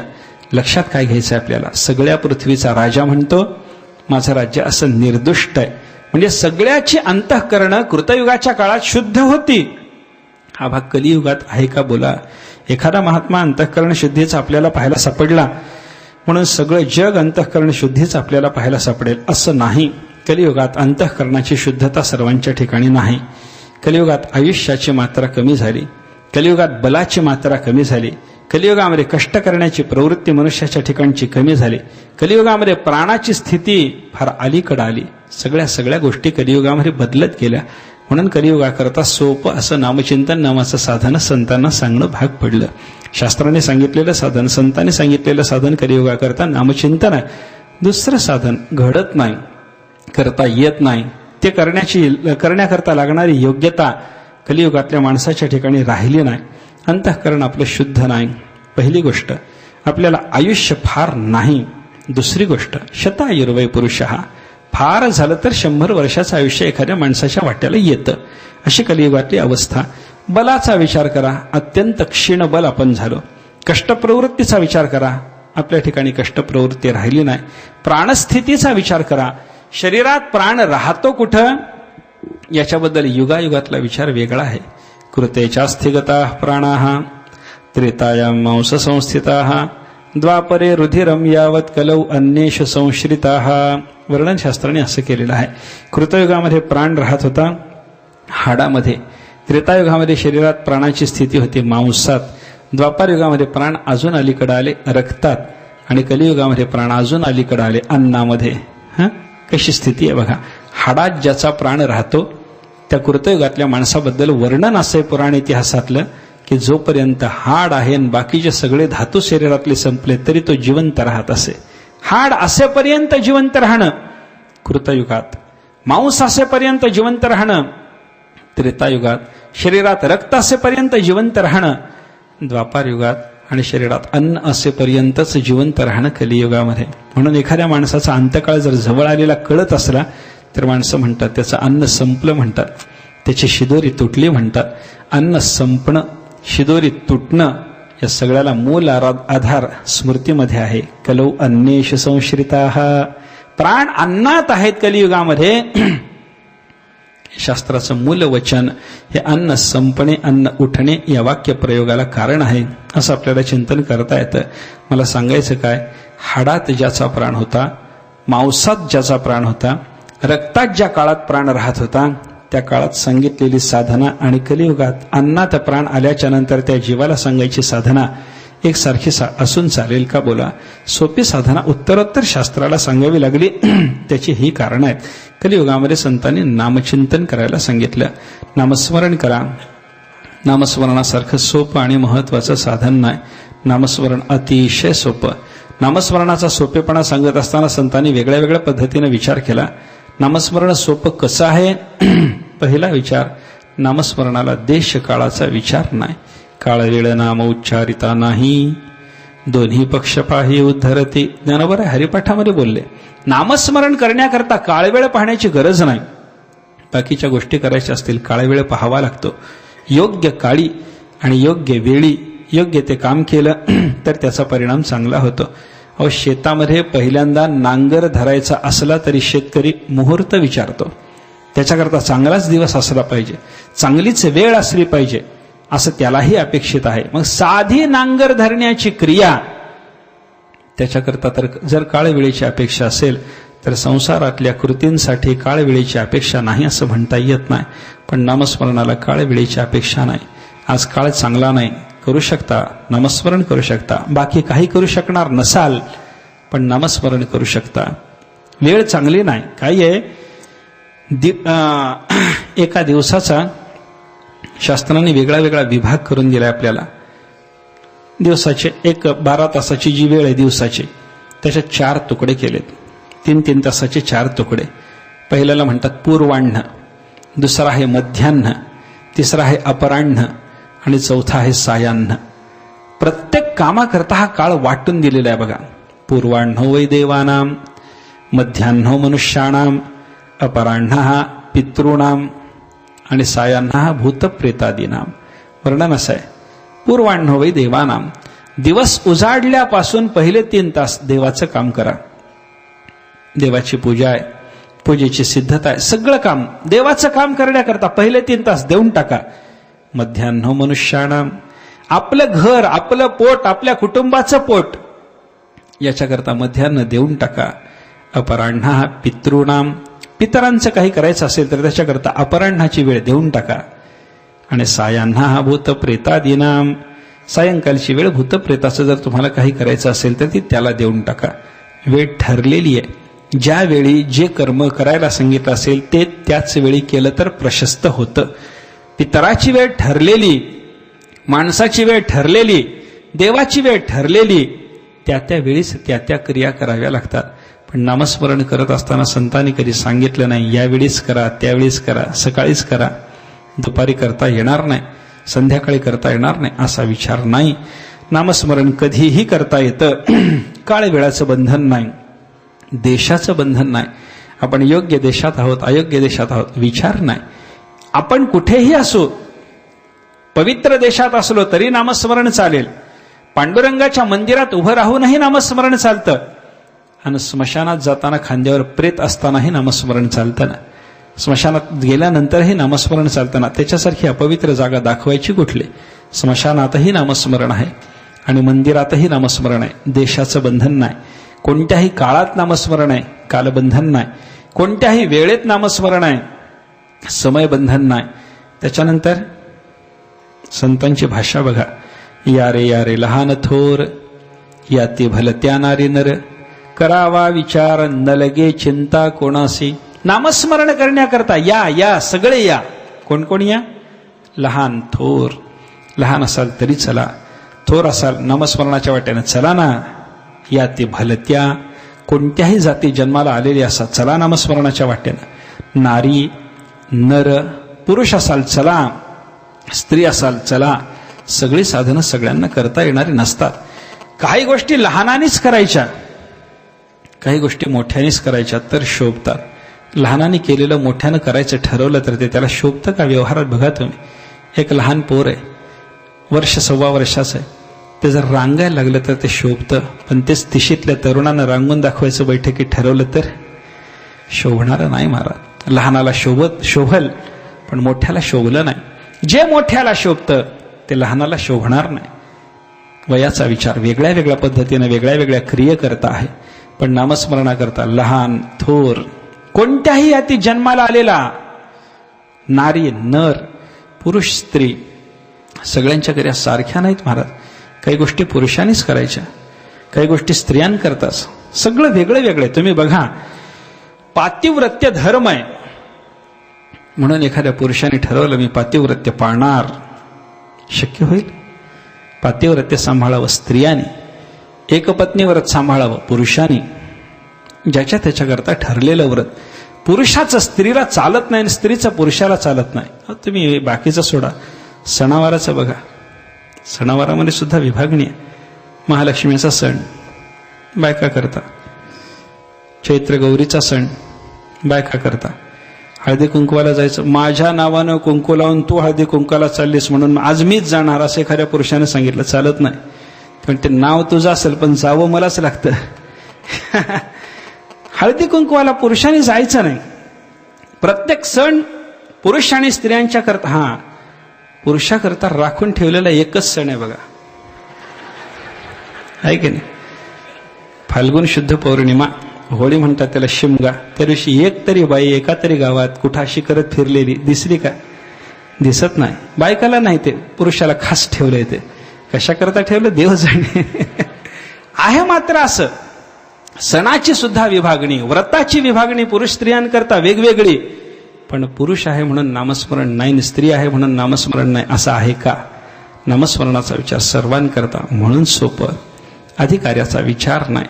लक्षात काय घ्यायचं आपल्याला? सगळ्या पृथ्वीचा राजा म्हणतो, माझं राज्य असं निर्दुष्ट आहे. म्हणजे सगळ्याची अंतःकरणं कृतयुगाच्या काळात शुद्ध होती. हा भाग कलियुगात आहे का? बोला. एखादा महात्मा अंतःकरण शुद्धीचा आपल्याला पाहायला सापडला म्हणून सगळं जग अंतःकरण शुद्धीच आपल्याला पाहायला सापडेल असं नाही. कलियुगात अंतःकरणाची शुद्धता सर्वांच्या ठिकाणी नाही. कलियुगात आयुष्याची मात्रा कमी झाली, कलियुगात बलाची मात्रा कमी झाली, कलियुगामध्ये कष्ट करण्याची प्रवृत्ती मनुष्याच्या ठिकाणची कमी झाली, कलियुगामध्ये प्राणाची स्थिती फार अलीकडे आली. सगळ्या गोष्टी कलियुगामध्ये बदलत गेल्या. म्हणून कलियुगाकरता सोपं असं नामचिंतन नावाचं साधन संतांना सांगणं भाग पडलं. शास्त्राने सांगितलेलं साधन, संतांनी सांगितलेलं साधन कलियुगाकरता नामचिंतन आहे. दुसरं साधन घडत नाही, करता येत नाही. ते करण्याकरता लागणारी योग्यता कलियुगातल्या माणसाच्या ठिकाणी राहिली नाही. अंतःकरण आपलं शुद्ध नाही. पहिली गोष्ट, आपल्याला आयुष्य फार नाही. दुसरी गोष्ट, शतायुर्वय पुरुषः, फार झालं तर 100 वर्षाचं आयुष्य एखाद्या माणसाच्या वाट्याला येतं. अशी कलियुगातली अवस्था. बलाचा विचार करा, अत्यंत क्षीण बल आपण झालो. कष्टप्रवृत्तीचा विचार करा, आपल्या ठिकाणी कष्टप्रवृत्ती राहिली नाही. प्राणस्थितीचा विचार करा, शरीरात प्राण राहतो कुठं याच्याबद्दल युगायुगातला विचार वेगळा आहे. कृतेचास्थिगताः प्राणाः त्रेतायां मांस संस्थिताः द्वापरे रुधिरं यावत् कलौ अन्येषु संश्रिताः. वर्णनशास्त्राने असं केलेलं आहे. कृतयुगामध्ये प्राण राहत होता हाडामध्ये, त्रेतायुगामध्ये शरीरात प्राणाची स्थिती होती मांसात, द्वापार युगामध्ये प्राण अजून अलीकडे आले रक्तात, आणि कलियुगामध्ये प्राण अजून अलीकडे आले अन्नामध्ये. कशी स्थिती आहे बघा. हाडात ज्याचा प्राण राहतो त्या कृतयुगातल्या माणसाबद्दल वर्णन असे पुराण इतिहासातलं की जोपर्यंत हाड आहे आणि बाकीचे सगळे धातू शरीरातले संपले तरी तो जिवंत राहत असे. हाड असेपर्यंत जिवंत राहणं कृतयुगात, मांस असेपर्यंत जिवंत राहणं त्रेतायुगात, शरीरात रक्त असेपर्यंत जिवंत राहणं द्वापार युगात, आणि शरीरात अन्न असेपर्यंतच जिवंत राहणं कलियुगामध्ये. म्हणून एखाद्या माणसाचा अंतकाळ जर जवळ आलेला कळत असला तर माणसं म्हणतात त्याचं अन्न संपलं म्हणतात, त्याची शिदोरी तुटली म्हणतात. अन्न संपणं, शिदोरी तुटणं या सगळ्याला मूल आधार स्मृतीमध्ये आहे. कलौ अन्नेश संश्रिताः, प्राण अन्नात आहेत कलियुगामध्ये. शास्त्राचं मूल वचन हे अन्न संपणे, अन्न उठणे या वाक्य प्रयोगाला कारण आहे असं आपल्याला चिंतन करता येतं. मला सांगायचं काय, हाडात ज्याचा प्राण होता, मांसात ज्याचा प्राण होता, रक्तात ज्या काळात प्राण राहत होता त्या काळात सांगितलेली साधना आणि कलियुगात अन्नात प्राण आल्याच्या नंतर त्या जीवाला सांगायची साधना एकसारखी असून चालेल का? बोला. सोपी साधना उत्तरोत्तर शास्त्राला सांगावी लागली त्याची ही कारणं आहेत. कलियुगामध्ये संतांनी नामचिंतन करायला सांगितलं. नामस्मरण करा. नामस्मरणासारखं सोपं आणि महत्वाचं साधन नाही. नामस्मरण अतिशय सोपं. नामस्मरणाचा सोपेपणा सांगत असताना संतांनी वेगळ्या वेगळ्या पद्धतीने विचार केला. नामस्मरण सोपं कसं आहे? पहिला विचार, नामस्मरणाला देश काळाचा विचार नाही. काळ वेळ नाम उच्चारिता नाही, दोन्ही पक्ष पाही उद्धरते. ज्ञानोबा हरिपाठामध्ये बोलले, नामस्मरण करण्याकरता काळवेळ पाहण्याची गरज नाही. बाकीच्या गोष्टी करायच्या असतील काळवेळ पाहावा लागतो. योग्य काळी आणि योग्य वेळी योग्य ते काम केलं तर त्याचा परिणाम चांगला होतो. अहो, शेतामध्ये पहिल्यांदा नांगर धरायचा असला तरी शेतकरी मुहूर्त विचारतो. त्याच्याकरता चांगलाच दिवस असला पाहिजे, चांगलीच वेळ असली पाहिजे असं त्यालाही अपेक्षित आहे. मग साधी नांगर धरण्याची क्रिया, त्याच्याकरता तर जर काळवेळेची अपेक्षा असेल तर संसारातल्या कृतींसाठी काळवेळेची अपेक्षा नाही असं म्हणता येत नाही. पण नामस्मरणाला काळवेळेची अपेक्षा नाही. आज काळ चांगला नाही, करू शकता, नामस्मरण करू शकता. बाकी काही करू शकणार नसाल पण नामस्मरण करू शकता. वेळ चांगली नाही. काय आहे, एका दिवसाचा शास्त्राने वेगळा वेगळा विभाग करून दिलाय आपल्याला. दिवसाचे 12 तासाची जी वेळ आहे दिवसाची, त्याच्यात 4 तुकडे केलेत. 3 तासाचे 4 तुकडे. पहिल्याला म्हणतात पूर्वाह्न, दुसरा आहे मध्यान्ह, तिसरा आहे अपराह्न आणि चौथा आहे सायाह्न. प्रत्येक कामाकरता हा काळ वाटून दिलेला आहे बघा. पूर्वाह्नो वै देवानां, मध्याह्नो मनुष्याणां, अपराह्नः पितॄणां आणि सायाह्नः भूतप्रेतादीनां. वर्णन असं आहे, पूर्वाह्नो वै देवानां, दिवस उजाडल्यापासून पहिले 3 तास देवाचं काम करा. देवाची पूजा आहे, पूजेची सिद्धता आहे, सगळं काम देवाचं काम करण्याकरता पहिले 3 तास देऊन टाका. मध्याह्नो मनुष्याणां, आपलं घर, आपलं पोट, आपल्या कुटुंबाचं पोट याच्याकरता मध्याह्न देऊन टाका. अपराह्नः पितॄणां, पितरांचं काही करायचं असेल तर त्याच्याकरता अपराह्नाची वेळ देऊन टाका. आणि सायाह्नः भूतप्रेतादीनां, सायंकाळची वेळ भूतप्रेताचं जर तुम्हाला काही करायचं असेल तर ती त्याला देऊन टाका. वेळ ठरलेली आहे. ज्या वेळी जे कर्म करायला सांगितलं असेल ते त्याच वेळी केलं तर प्रशस्त होतं. पितराची वेळ ठरलेली, माणसाची वेळ ठरलेली, देवाची वेळ ठरलेली, त्या वेळीच त्या क्रिया कराव्या लागतात. पण नामस्मरण करत असताना संतांनी कधी सांगितलं नाही यावेळीच करा, त्यावेळीच करा, सकाळीच करा, दुपारी करता येणार नाही, संध्याकाळी करता येणार नाही असा विचार नाही. नामस्मरण कधीही करता येतं. काळ वेळाचं बंधन नाही, देशाचं बंधन नाही. आपण योग्य देशात आहोत, अयोग्य देशात आहोत विचार नाही. आपण कुठेही असो, पवित्र देशात असलो तरी नामस्मरण चालेल. पांडुरंगाच्या मंदिरात उभं राहूनही नामस्मरण चालतं. आणि स्मशानात जाताना खांद्यावर प्रेत असतानाही नामस्मरण चालतं ना. स्मशानात गेल्यानंतरही नामस्मरण चालतं ना. त्याच्यासारखी अपवित्र जागा दाखवायची कुठली? स्मशानातही नामस्मरण आहे आणि मंदिरातही नामस्मरण आहे. देशाचं बंधन नाही. कोणत्याही काळात नामस्मरण आहे, कालबंधन नाही. कोणत्याही वेळेत नामस्मरण आहे, समयबंधन नाही. त्याच्यानंतर संतांची भाषा बघा. या रे लहान थोर, या ते भलत्या नारी नर, करावा विचार न लगे चिंता कोणासी. नामस्मरण करण्याकरता या सगळे या. कोण कोण या? लहान थोर. लहान असाल तरी चला, थोर असाल नामस्मरणाच्या वाट्यानं चला ना. या ते भलत्या, कोणत्याही जाती जन्माला आलेली असा चला नामस्मरणाच्या वाट्यानं. नारी, नर, पुरुष असाल चला, स्त्री असाल चला, सगळी साधनं सगळ्यांना करता येणारी नसतात. काही गोष्टी लहानानेच करायच्या, काही गोष्टी मोठ्यानेच करायच्या तर शोभतात. लहानाने केलेलं मोठ्यानं करायचं ठरवलं तर ते त्याला शोभतं का? व्यवहारात बघा तुम्ही, एक लहान पोर आहे, वर्ष सव्वा वर्षाचं आहे, ते जर रांगायला लागलं तर ते शोभतं. पण तेच तिशीतल्या तरुणानं रांगून दाखवायचं बैठकीत ठरवलं तर शोभणारं नाही महाराज. लहानाला शोभल पण मोठ्याला शोभलं नाही. जे मोठ्याला शोभतं ते लहानाला शोभणार नाही. वयाचा विचार वेगळ्या वेगळ्या पद्धतीने वेगळ्या वेगळ्या क्रिये करता आहे. पण नामस्मरणाकरता लहान थोर कोणत्याही याती जन्माला आलेला नारी नर पुरुष स्त्री सगळ्यांच्या क्रिया सारख्या नाहीत महाराज. काही गोष्टी पुरुषांनीच करायच्या, काही गोष्टी स्त्रियांकरताच. सगळं वेगळं वेगळं. तुम्ही बघा, पातिव्रत्य धर्म आहे म्हणून एखाद्या पुरुषाने ठरवलं मी पातिव्रत्य पाळणार, शक्य होईल? पातिव्रत्य सांभाळावं स्त्रियांनी, एकपत्नी व्रत सांभाळावं पुरुषांनी. ज्याच्या त्याच्याकरता ठरलेलं व्रत. पुरुषाचं स्त्रीला चालत नाही आणि स्त्रीचं पुरुषाला चालत नाही. तुम्ही बाकीचं सोडा, सणावाराचं बघा, सणावारामध्ये सुद्धा विभागणी आहे. महालक्ष्मीचा सण बायका करता, चैत्र गौरीचा सण बायका करता, हळदी कुंकवाला जायचं, माझ्या नावानं कुंकू लावून तू हळदी कुंकवाला चाललीस म्हणून आज मीच जाणार असं एखाद्या पुरुषाने सांगितलं, चालत नाही. पण ते नाव तुझं असेल पण जावं मलाच लागतं. हळदी कुंकवाला पुरुषांनी जायचं नाही. प्रत्येक सण पुरुष आणि स्त्रियांच्या करता, पुरुषाकरता राखून ठेवलेला एकच सण आहे बघा, आहे की नाही? फाल्गुन शुद्ध पौर्णिमा, होळी म्हणतात त्याला, शिमगा. त्या दिवशी एक तरी बाई एका तरी गावात कुठं अशी करत फिरलेली दिसली का? दिसत नाही. बायकाला नाही, ते पुरुषाला खास ठेवलंय. ते कशा करता ठेवलं देव जाणे. आहे मात्र असं सणाची सुद्धा विभागणी, व्रताची विभागणी पुरुष स्त्रियांकरता वेगवेगळी. पण पुरुष आहे म्हणून नामस्मरण नाही, स्त्री आहे म्हणून नामस्मरण नाही, असं आहे का? नामस्मरणाचा विचार सर्वांकरता म्हणून सोपं. अधिकार्याचा विचार नाही,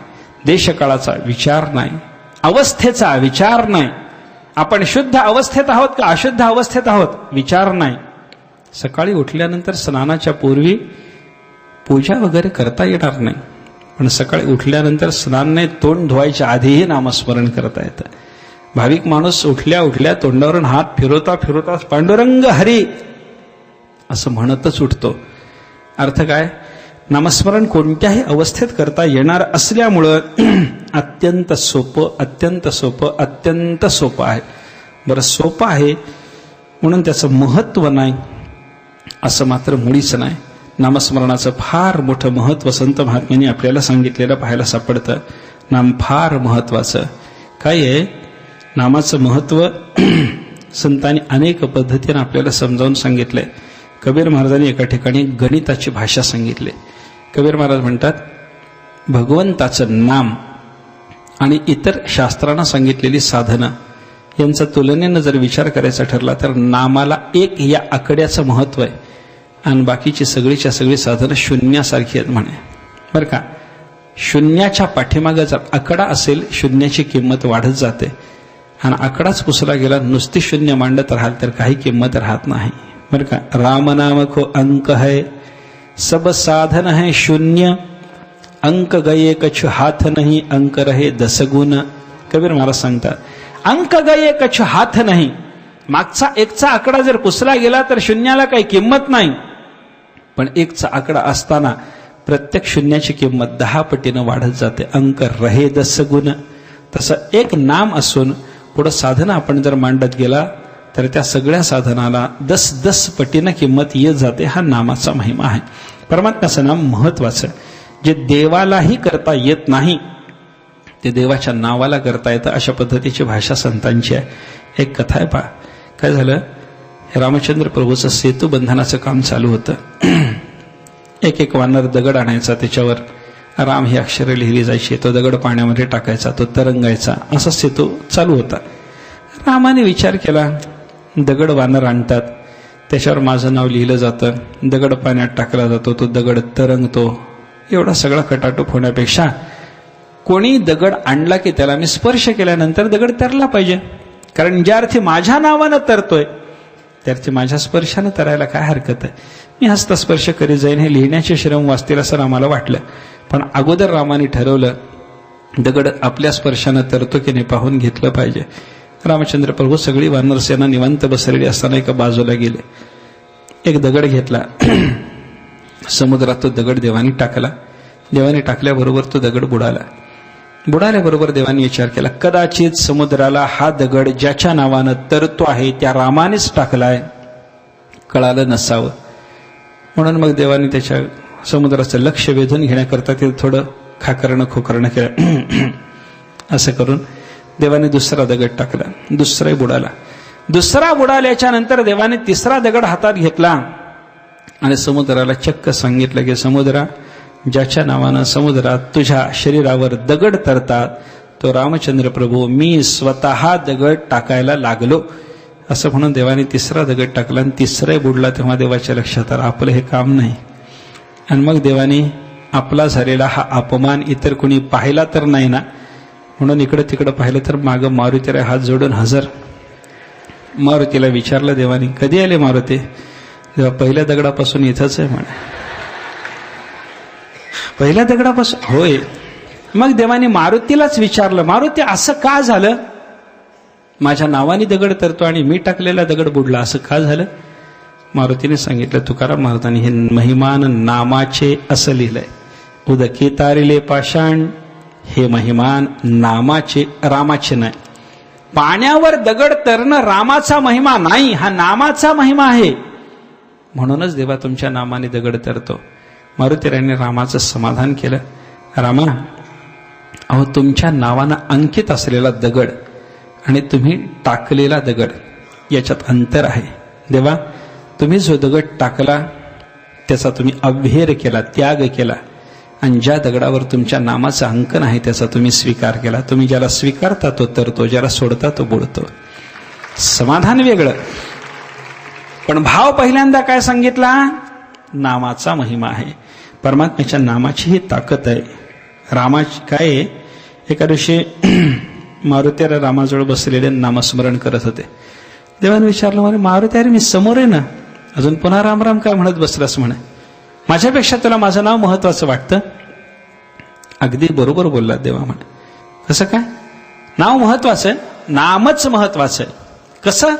देशकाळाचा विचार नाही, अवस्थेचा विचार नाही. आपण शुद्ध अवस्थेत आहोत का अशुद्ध अवस्थेत आहोत विचार नाही. सकाळी उठल्यानंतर स्नानाच्या पूर्वी पूजा वगैरे करता येणार नाही, पण सकाळी उठल्यानंतर स्नान नाही, तोंड धुवायच्या आधीही नामस्मरण करता येतं. भाविक माणूस उठल्या उठल्या तोंडावरून हात फिरवता फिरवता पांडुरंग हरी असं म्हणतच उठतो. अर्थ काय? नामस्मरण कोणत्याही अवस्थेत करता येणार असल्यामुळं अत्यंत सोपं, अत्यंत सोपं, अत्यंत सोपं आहे. बरं, सोपं आहे म्हणून त्याचं महत्व नाही असं मात्र मुळीच नाही. नामस्मरणाचं फार मोठं महत्व संत महात्म्यांनी आपल्याला सांगितलेलं पाहायला सापडतं. नाम फार महत्वाचं. काय आहे नामाचं महत्व? संतांनी अनेक पद्धतीने आपल्याला समजावून सांगितलंय. कबीर महाराजांनी एका ठिकाणी गणिताची भाषा सांगितली. कबीर महाराज म्हणतात, भगवंताचं नाम आणि इतर शास्त्रांना सांगितलेली साधना यांचा तुलनेनं जर विचार करायचा ठरला तर नामाला एक या आकड्याचं महत्व आहे आणि बाकीची सगळीच्या सगळी साधनं शून्यासारखी आहेत म्हणे. बरं का? शून्याच्या पाठीमागे जर आकडा असेल शून्याची किंमत वाढत जाते आणि आकडाच पुसला गेला नुसती शून्य मांडत राहाल तर काही किंमत राहत नाही. बरं का? राम नाम को अंक है सब साधन है शून्य, अंक गये कछु हाथ नहीं अंक रहे 10 गुण. कबीर महाराज सांगतात, अंक गये कछु हाथ नाही. मागचा एकचा आकडा जर पुसला गेला तर शून्याला काही किंमत नाही, पण एकचा आकडा असताना प्रत्येक शून्याची किंमत 10 पटीनं वाढत जाते. अंक रहे 10 गुण. तसं एक नाम असून पुढं साधना आपण जर मांडत गेला तर त्या सगळ्या साधनाला 10 पटीनं किंमत येत जाते. हा नामाचा महिमा आहे. परमात्म्याचं नाम महत्वाचं. जे देवालाही करता येत नाही ते देवाच्या नावाला करता येतं. अशा पद्धतीची भाषा संतांची आहे. एक कथा आहे पहा. काय झालं, रामचंद्र प्रभूचं सेतू बंधनाचं काम चालू होतं. एक वानर दगड आणायचा, त्याच्यावर राम ही अक्षरे लिहिली जायची. तो दगड पाण्यामध्ये टाकायचा, तो तरंगायचा. असा सेतू चालू होता. रामाने विचार केला, दगड वानर आणतात, त्याच्यावर माझं नाव लिहिलं जातं, दगड पाण्यात टाकला जातो, तो दगड तरंगतो. एवढा सगळा खटाटोप होण्यापेक्षा कोणी दगड आणला की त्याला मी स्पर्श केल्यानंतर दगड तरला पाहिजे. कारण ज्या अर्थी माझ्या नावानं तरतोय तर ते माझ्या स्पर्शाने तरायला काय हरकत आहे. मी हस्तस्पर्श करीत जाईन, हे लिहिण्याचे श्रम वाचतील असं रामाला वाटलं. पण अगोदर रामाने ठरवलं दगड आपल्या स्पर्शानं तरतो की नाही पाहून घेतलं पाहिजे. रामचंद्र प्रभू सगळी वानरसेना निवांत बसलेली असताना एका बाजूला गेले. एक दगड घेतला, समुद्रात तो दगड देवानी टाकला. देवाने टाकल्याबरोबर तो दगड बुडाला. बुडाल्याबरोबर देवानी विचार केला, कदाचित समुद्राला हा दगड ज्याच्या नावानं तरतो आहे त्या रामानेच टाकलाय, कळालं नसावं. म्हणून मग देवानी त्याच्या समुद्राचं लक्ष वेधून घेण्याकरता ते थोडं खाकरणं खोकरणं केलं. असं करून देवाने दुसरा दगड टाकला. दुसराही बुडाला. दुसरा बुडाल्याच्या नंतर देवाने तिसरा दगड हातात घेतला आणि समुद्राला चक्क सांगितलं की समुद्रा, ज्याच्या नावानं समुद्रात तुझ्या शरीरावर दगड तरतात तो रामचंद्र प्रभू मी स्वतः दगड टाकायला लागलो. असं म्हणून देवाने तिसरा दगड टाकला आणि तिसराही बुडला. तेव्हा देवाच्या लक्षात आलं आपलं हे काम नाही. आणि मग देवाने आपला झालेला हा अपमान इतर कोणी पाहिला तर नाही ना, म्हणून इकडं तिकडं पाहिलं तर मागं मारुतीला हात जोडून हजर. मारुतीला विचारलं देवानी, कधी आले मारुती? तेव्हा पहिल्या दगडापासून इथंच आहे म्हणे. पहिल्या दगडापासून? होय. मग देवानी मारुतीलाच विचारलं, मारुती असं का झालं? माझ्या नावाने दगड तरतो आणि मी टाकलेला दगड बुडला, असं का झालं? मारुतीने सांगितलं, तुकाराम महाराजांनी हे महिमान नामाचे असं लिहिलंय. उदकी तारिले पाषाण, हे महिमान नामाचे, रामाचे नाही. पाण्यावर दगड तरणं रामाचा महिमा नाही, हा नामाचा महिमा आहे. म्हणूनच देवा तुमच्या नामाने दगड तरतो. मारुतीरायाने रामाचं समाधान केलं. रामा, अहो तुमच्या नावानं अंकित असलेला दगड आणि तुम्ही टाकलेला दगड याच्यात अंतर आहे. देवा, तुम्ही जो दगड टाकला त्याचा तुम्ही अव्हेर केला, त्याग केला, आणि ज्या दगडावर तुमच्या नामाचा अंकन आहे त्याचा तुम्ही स्वीकार केला. तुम्ही ज्याला स्वीकारता तो तरतो, ज्याला सोडता तो बुडतो. समाधान वेगळं, पण भाव पहिल्यांदा काय सांगितला? नामाचा महिमा आहे. परमात्म्याच्या नामाची ही ताकद आहे. रामाची काय, एका दिवशी मारुतीला रामाजवळ बसलेले नामस्मरण करत होते. देवाने विचारलं, म्हणे मारुती अरे मी समोर आहे ना, अजून पुन्हा राम राम काय म्हणत बसलास? म्हणे माझ्यापेक्षा तुला माझं नाव महत्वाचं वाटतं? अगदी बरोबर बोलला देवा. म्हणे कसं काय? नाव महत्वाचं आहे, नामच महत्वाचं आहे. कसं?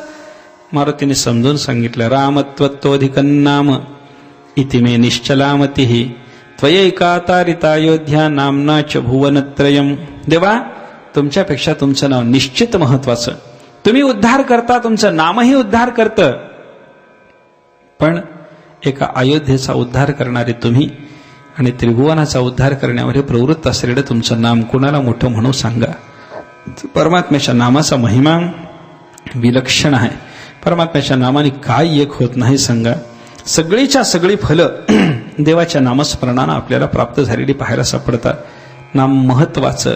मारुतीने समजून सांगितलं. रामत्वत्वधिकं नाम इति मे निश्चलामतिः त्वयैकातारितायोध्या नाम्नाच भुवनत्रयम्. देवा, तुमच्यापेक्षा तुमचं नाव निश्चित महत्वाचं. तुम्ही उद्धार करता, तुमचं नामही उद्धार करतं. पण एका अयोध्येचा उद्धार करणारे तुम्ही आणि त्रिभुवनाचा उद्धार करण्यामध्ये प्रवृत्त असलेलं तुमचं नाम कोणाला मोठं म्हणू सांगा. परमात्म्याच्या नामाचा महिमा विलक्षण आहे. परमात्म्याच्या नामाने काय एक होत नाही सांगा. सगळीच्या सगळी फलं देवाच्या नामस्मरणानं आपल्याला प्राप्त झालेली पाहायला सापडतात. नाम महत्वाचं,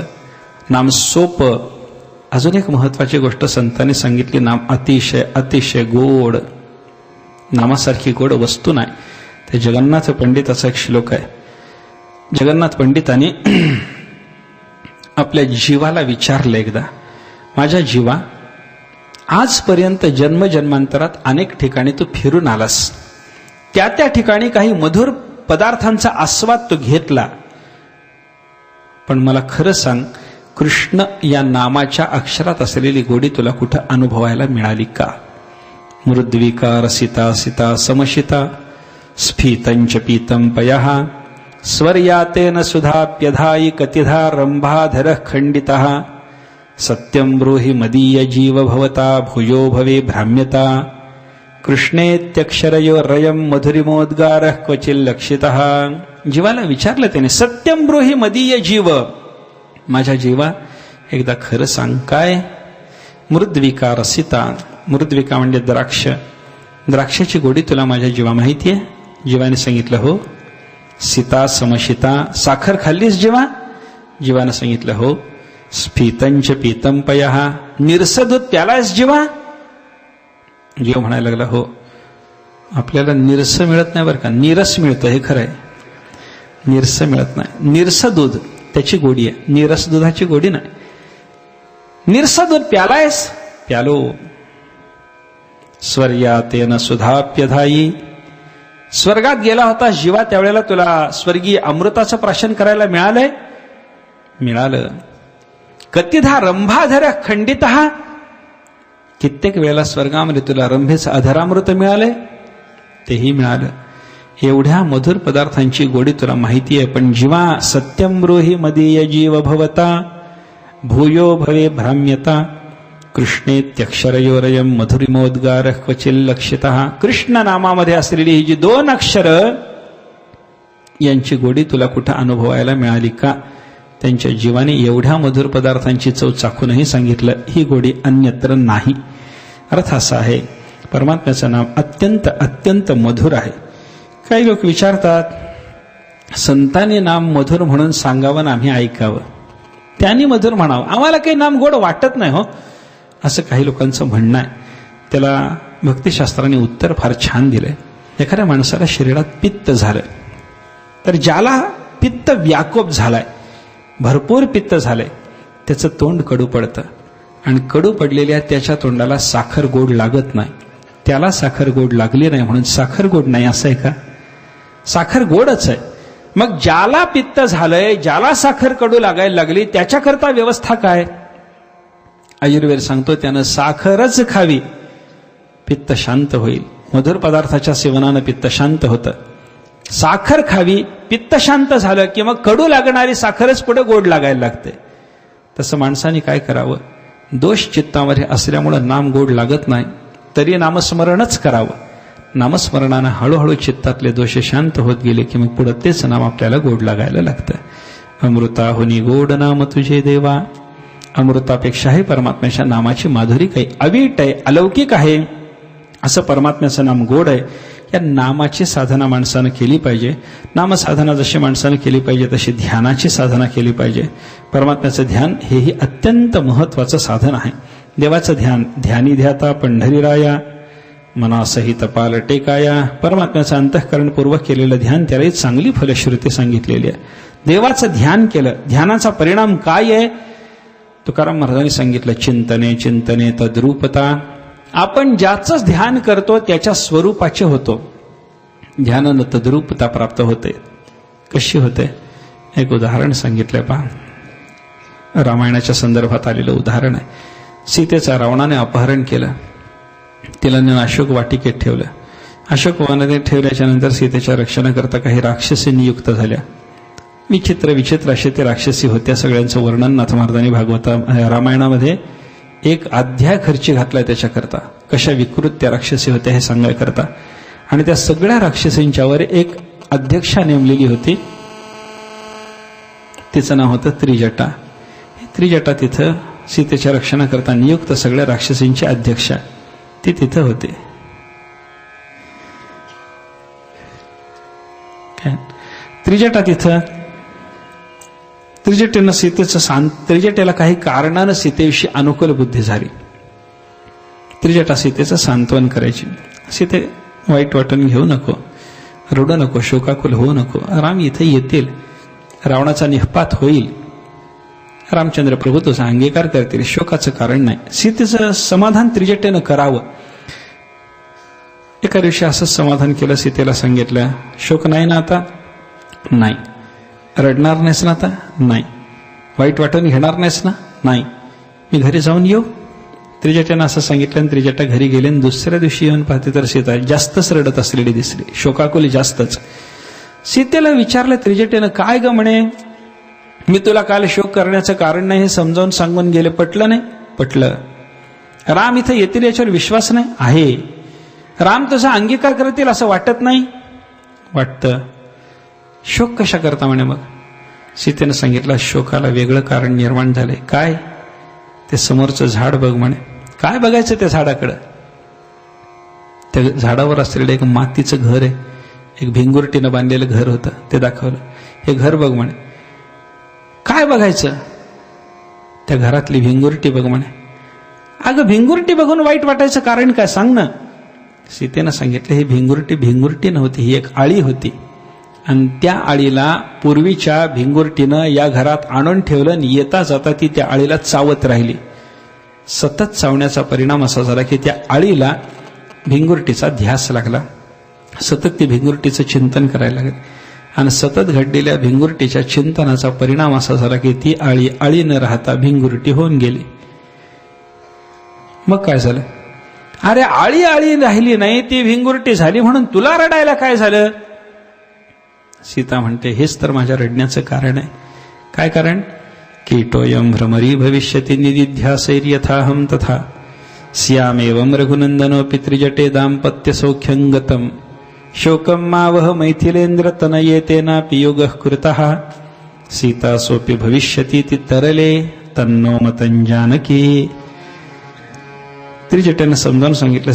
नाम सोपं. अजून एक महत्वाची गोष्ट संतांनी सांगितली, नाम अतिशय अतिशय गोड. नामासारखी गोड वस्तू नाही. ते जगन्नाथ पंडिताचा एक श्लोक आहे. जगन्नाथ पंडितांनी आपल्या जीवाला विचारलं एकदा, माझ्या जीवा, आजपर्यंत जन्मजन्मांतरात अनेक ठिकाणी तू फिरून आलास, त्या त्या ठिकाणी काही मधुर पदार्थांचा आस्वाद तू घेतला, पण मला खरं सांग, कृष्ण या नामाच्या अक्षरात असलेली गोडी तुला कुठं अनुभवायला मिळाली का? मृद्विका रसिता सिता समशिता स्फीतंच पीतं पयः स्वर्यातेन सुधाप्यधायि कतिधा रंभाधरः खंडितः सत्यं ब्रूहि मदीय जीव भवता भूयो भवे भ्राम्यता कृष्णेत्यक्षरयो रयं मधुरिमोद्गारः क्वचिल्लक्षितः. जीवाला विचारलं त्याने, सत्यं ब्रूहि मदीय जीव, माझ्या जीवा एकदा खरं सांग काय? मृद्विका रसिता, मृद्विका म्हणजे द्राक्ष, द्राक्षाची गोडी तुला माझ्या जीवा माहिती आहे? जीवाने सांगितलं हो. सीता समशिता, साखर खाल्लीस जीवा? जीवाने सांगितलं हो. स्फीतंच पीतं पयः, निरस दूध प्यालास जीवा? जीव म्हणायला लागला हो. आपल्याला निरस मिळत नाही बरं का, नीरस मिळतं हे खरं आहे. निरस मिळत नाही. निरस दूध त्याची गोडी आहे, निरस दुधाची गोडी नाही. निरस दूध प्यालायस? प्यालो. स्वर्यातेन सुधाप्यधायी. स्वर्गात गेला होता जीवा, त्यावेळेला तुला स्वर्गीय अमृताचं प्राशन करायला मिळालंय? मिळालं. कतिधा रंभाधर खंडित, कित्येक वेळेला स्वर्गामध्ये तुला रंभेचं अधरामृत मिळालंय? तेही मिळालं. एवढ्या मधुर पदार्थांची गोडी तुला माहिती आहे, पण जीवा सत्यम ब्रूहि मदीय जीव भवता भूयो भवे भ्राम्यता कृष्णेत्यक्षरयोरयम मधुरिमोद्गार क्वचिल्लक्षितः. कृष्ण नामामध्ये असलेली ही जी 2 अक्षरं, यांची गोडी तुला कुठं अनुभवायला मिळाली का? त्यांच्या जीवाने एवढ्या मधुर पदार्थांची चव चाखूनही सांगितलं, ही गोडी अन्यत्र नाही. अर्थ असा आहे, परमात्म्याचं नाम अत्यंत अत्यंत मधुर आहे. काही लोक विचारतात, संतांनी नाम मधुर म्हणून सांगावं ना आम्ही ऐकावं, त्यांनी मधुर म्हणावं, आम्हाला काही नाम गोड वाटत नाही हो, असं काही लोकांचं म्हणणं आहे. त्याला भक्तिशास्त्राने उत्तर फार छान दिलंय. एखाद्या माणसाला शरीरात पित्त झालं, तर ज्याला पित्त व्याकोप झालाय, भरपूर पित्त झालंय, त्याचं तोंड कडू पडतं आणि कडू पडलेल्या त्याच्या तोंडाला साखर गोड लागत नाही. त्याला साखर गोड लागली नाही म्हणून साखर गोड नाही असं आहे का? साखर गोडच आहे. मग ज्याला पित्त झालंय, ज्याला साखर कडू लागायला लागली, त्याच्याकरता व्यवस्था काय? आयुर्वेद सांगतो त्यानं साखरच खावी, पित्त शांत होईल. मधुर पदार्थाच्या सेवनानं पित्त शांत होतं. साखर खावी, पित्त शांत झालं की मग कडू लागणारी साखरच पुढे गोड लागायला लागते. तसं माणसाने काय करावं? दोष चित्तामध्ये असल्यामुळं नाम गोड लागत नाही, तरी नामस्मरणच करावं. नामस्मरणानं हळूहळू चित्तातले दोष शांत होत गेले की मग पुढे तेच नाम आपल्याला गोड लागायला लागतं. अमृताहुनी गोड नाम तुझे देवा. अमृतापेक्षाही परमात्म्याच्या नामाची माधुरी काही अवीट आहे, अलौकिक आहे. असं परमात्म्याचं नाम गोड आहे. या नामाची साधना माणसानं केली पाहिजे. नामसाधना जशी माणसानं केली पाहिजे तशी ध्यानाची साधना केली पाहिजे. परमात्म्याचं ध्यान हेही अत्यंत महत्वाचं साधन आहे. देवाचं ध्यान, ध्यानी ध्याता पंढरीराया मनासहित पाल टेकाया. परमात्म्याचं अंतःकरणपूर्वक केलेलं ध्यान त्यालाही चांगली फलश्रुती सांगितलेली आहे. देवाचं ध्यान केलं, ध्यानाचा परिणाम काय आहे? तुकाराम महाराजांनी सांगितलं, चिंतने चिंतने तद्रूपता. आपण ज्याचंच ध्यान करतो त्याच्या स्वरूपाचे होतो. ध्यानानं तद्रूपता प्राप्त होते. कशी होते? एक उदाहरण सांगितलंय पहा. रामायणाच्या संदर्भात आलेलं उदाहरण आहे. सीतेचं रावणाने अपहरण केलं, तिला नेऊन अशोक वाटिकेत ठेवलं. अशोक वनात ठेवल्याच्या नंतर सीतेच्या रक्षणाकरता काही राक्षसी नियुक्त झाल्या. विचित्र विचित्र असे ते राक्षसी होत्या. सगळ्यांचं वर्णन नाथ महाराजांनी रामायणामध्ये एक अध्याय खर्ची घातलाय त्याच्याकरता. कशा विकृत त्या राक्षसी होत्या हे सांगायकरता. आणि त्या सगळ्या राक्षसींच्यावर एक अध्यक्षा नेमलेली होती. तिचं नाव होतं त्रिजटा. त्रिजटा तिथं सीतेच्या रक्षणाकरता नियुक्त सगळ्या राक्षसींची अध्यक्षा ती तिथं होती. त्रिजटा तिथं. त्रिजटेनं सीतेचं त्रिजटेला काही कारणानं सीतेविषयी अनुकूल बुद्धी झाली. त्रिजटा सीतेचं सांत्वन करायची. सीते वाईट वाटून घेऊ नको, रडू नको, शोकाकुल होऊ नको. राम इथे येतील, रावणाचा निःपात होईल, रामचंद्र प्रभू तुझा अंगीकार करतील, शोकाचं कारण नाही. सीतेचं समाधान त्रिजटेनं करावं. एका दिवशी असंच समाधान केलं. सीतेला सांगितलं, शोक नाही ना आता? नाही. रडणार नाहीस ना आता? नाही. वाईट वाटून घेणार नाहीस ना? नाही. मी घरी जाऊन येऊ? त्रिजटेनं असं सांगितलं आणि त्रिजटा घरी गेले. आणि दुसऱ्या दिवशी येऊन पाहते तर सीता जास्तच रडत असलेली दिसली, शोकाकुल जास्तच. सीतेला विचारलं त्रिजटेनं, काय ग म्हणे, मी तुला काल शोक करण्याचं कारण नाही हे समजावून सांगून गेले, पटलं नाही? पटलं. राम इथं येतील याच्यावर विश्वास नाही? आहे. राम तुझा अंगीकार करतील असं वाटत नाही? वाटतं. शोक कशा करता म्हणे? मग सीतेनं सांगितलं, शोकाला वेगळं कारण निर्माण झालंय. काय? ते समोरचं झाड बघ म्हणे. काय बघायचं त्या झाडाकडं? त्या झाडावर असलेलं एक मातीचं घर आहे, एक भिंगुरटीनं बांधलेलं घर होतं, ते दाखवलं. हे घर बघ म्हणे. काय बघायचं? त्या घरातली भिंगुरटी बघ म्हणे. अगं भिंगुरटी बघून वाईट वाटायचं कारण काय, सांग ना. सीतेनं सांगितलं, ही भिंगुरटी नव्हती, ही एक आळी होती. आणि त्या आळीला पूर्वीच्या भिंगुरटीनं या घरात आणून ठेवलं आणि येता जाता ती त्या आळीला चावत राहिली. सतत चावण्याचा परिणाम असा झाला की त्या आळीला भिंगुरटीचा ध्यास लागला. सतत ती भिंगुरटीचं चिंतन करायला लागले आणि सतत घडलेल्या भिंगुरटीच्या चिंतनाचा परिणाम असा झाला की ती आळी न राहता भिंगुरटी होऊन गेली. मग काय झालं? अरे आळी राहिली नाही, ती भिंगुरटी झाली म्हणून तुला रडायला काय झालं? सीता म्हणते, हेच तर माझ्या रडण्याचं कारण आहे. काय कारण? कीटोयम भ्रमरी भविष्यति निदिध्यासैर्यथाहम तथा स्यामेवं रघुनंदनो पितृजटे दाम्पत्य सौख्यंगतम शोकम मावह मैथिलेंद्र तनये तेनापि योगः कृतः सीता सोपि भविष्यति तरले तन्नो मतं जानकी. त्रिजटेनं समजावून सांगितलं.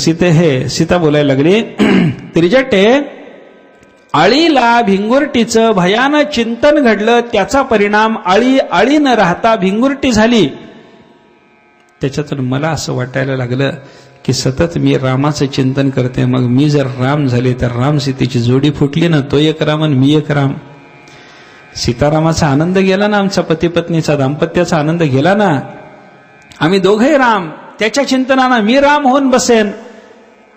सीता बोलायला लागली, त्रिजटे, आळीला भिंगुरटीचं भयानं चिंतन घडलं, त्याचा परिणाम आळी न राहता भिंगुरटी झाली. त्याच्यातून मला असं वाटायला लागलं की सतत मी रामाचं चिंतन करते, मग मी जर राम झाले तर राम सीतेची जोडी फुटली ना, तो एक राम आणि मी एक राम. सीतारामाचा आनंद गेला ना, आमचा पती पत्नीचा दाम्पत्याचा आनंद गेला ना. आम्ही दोघे राम, त्याच्या चिंतनानं मी राम होऊन बसेन.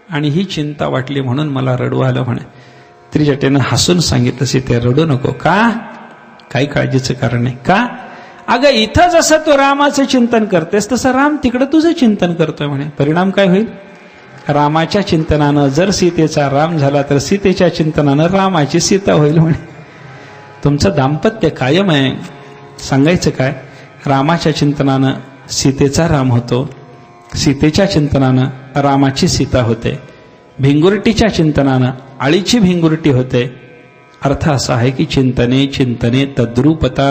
आणि ही चिंता वाटली म्हणून मला रडू आलं म्हणे. त्रिजटेनं हसून सांगितलं, सीते रडू नको. का? काही काळजीचं कारण नाही. का? अगं इथं जसं तू रामाचं चिंतन करतेस तसं राम तिकडं तुझं चिंतन करतोय म्हणे. परिणाम काय होईल? रामाच्या चिंतनानं जर सीतेचा राम झाला तर सीतेच्या चिंतनानं रामाची सीता होईल म्हणे. तुमचं दाम्पत्य कायम आहे. सांगायचं काय? रामाच्या चिंतनानं सीतेचा राम होतो, सीतेच्या चिंतनानं रामाची सीता होते, भिंगुरटीच्या चिंतनानं आळीची भिंगुरटी होते. अर्थ असा आहे की चिंतने तद्रूपता.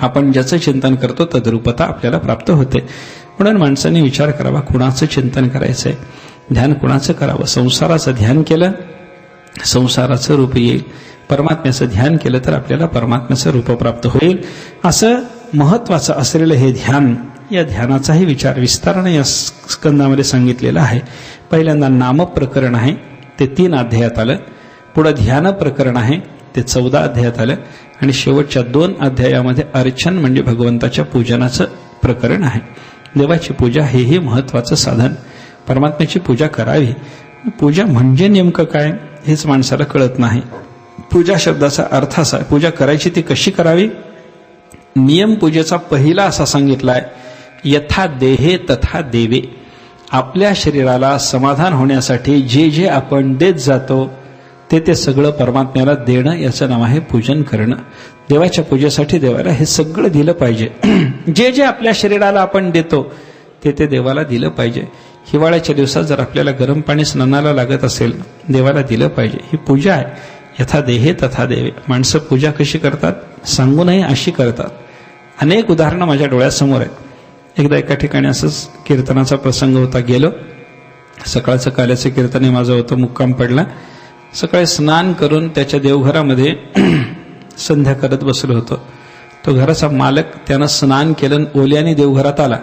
आपण ज्याचं चिंतन करतो तद्रूपता आपल्याला प्राप्त होते. म्हणून माणसाने विचार करावा, कुणाचं चिंतन करायचंय, ध्यान कुणाचं करावं. संसाराचं ध्यान केलं संसाराचं रूप येईल, परमात्म्याचं ध्यान केलं तर आपल्याला परमात्म्याचं रूप प्राप्त होईल. असं महत्वाचं असलेलं हे ध्यान, या ध्यानाचाही विचार विस्ताराने या स्कंदामध्ये सांगितलेला आहे. पहिल्यांदा नाम प्रकरण आहे, ते 3 अध्यायात आलं. पुढे ध्यान प्रकरण आहे, ते 14 अध्यायात आलं. आणि शेवटच्या 2 अध्यायामध्ये अर्चन म्हणजे भगवंताच्या पूजनाचं प्रकरण आहे. देवाची पूजा हेही महत्वाचं साधन. परमात्म्याची पूजा करावी. पूजा म्हणजे नेमकं काय हेच माणसाला कळत नाही. पूजा शब्दाचा अर्थ असा आहे, पूजा करायची ती कशी करावी. नियम पूजेचा पहिला असा सांगितलाय, यथा देहे तथा देवे. आपल्या शरीराला समाधान होण्यासाठी जे जे आपण देत जातो ते सगळं परमात्म्याला देणं, याचं नाव आहे पूजन करणं. देवाच्या पूजेसाठी देवाला हे सगळं दिलं पाहिजे. जे जे आपल्या शरीराला आपण देतो ते देवाला दिलं पाहिजे. हिवाळ्याच्या दिवसात जर आपल्याला गरम पाणी स्नानाला लागत असेल, देवाला दिलं पाहिजे. ही पूजा आहे. यथा देहे तथा देवे. माणसं पूजा कशी करतात? सांगू नये अशी करतात. अनेक उदाहरणं माझ्या डोळ्यासमोर आहेत. एकदा एका ठिकाणी असंच कीर्तनाचा प्रसंग होता. गेलो, सकाळचं काल्याचं कीर्तन माझं होतं, मुक्काम पडला. सकाळी स्नान करून त्याच्या देवघरामध्ये संध्या करत बसलो होतो. तो घराचा मालक, त्यानं स्नान केलं, ओल्याने देवघरात आला.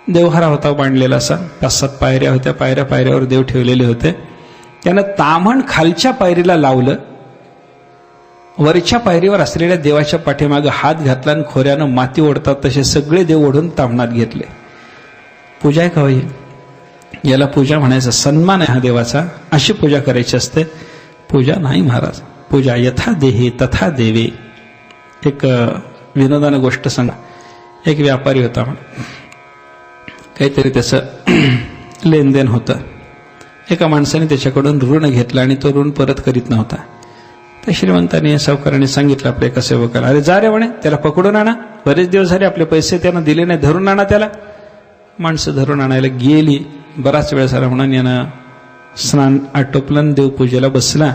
देवघरा होता बांधलेला असा, 5-7 पायऱ्या होत्या. पायऱ्यावर देव ठेवलेले होते. त्यानं ताम्हण खालच्या पायरीला लावलं. वरच्या पायरीवर असलेल्या देवाच्या पाठीमागे हात घातला आणि खोऱ्यानं माती ओढतात तसे सगळे देव ओढून ताम्हणात घेतले. पूजा आहे का होई? याला पूजा म्हणायचं. सन्मान आहे हा देवाचा. अशी पूजा करायची असते. पूजा नाही महाराज. पूजा यथा देहे तथा देवे. एक विनोदानं गोष्ट सांगा. एक व्यापारी होता, काहीतरी त्याचं लेनदेन होतं. एका माणसाने त्याच्याकडून ऋण घेतलं आणि तो ऋण परत करीत नव्हता. तर श्रीमंतांनी, सावकाराने सांगितलं आपल्या एका सेवकाला, अरे जा रे म्हणे, त्याला पकडून आणा. बरेच दिवस झाले आपले पैसे त्यानं दिले नाही, धरून आणा त्याला. माणसं धरून आणायला गेली. बराच वेळ झाला म्हणून यानं स्नान आटोपलं, देवपूजेला बसला.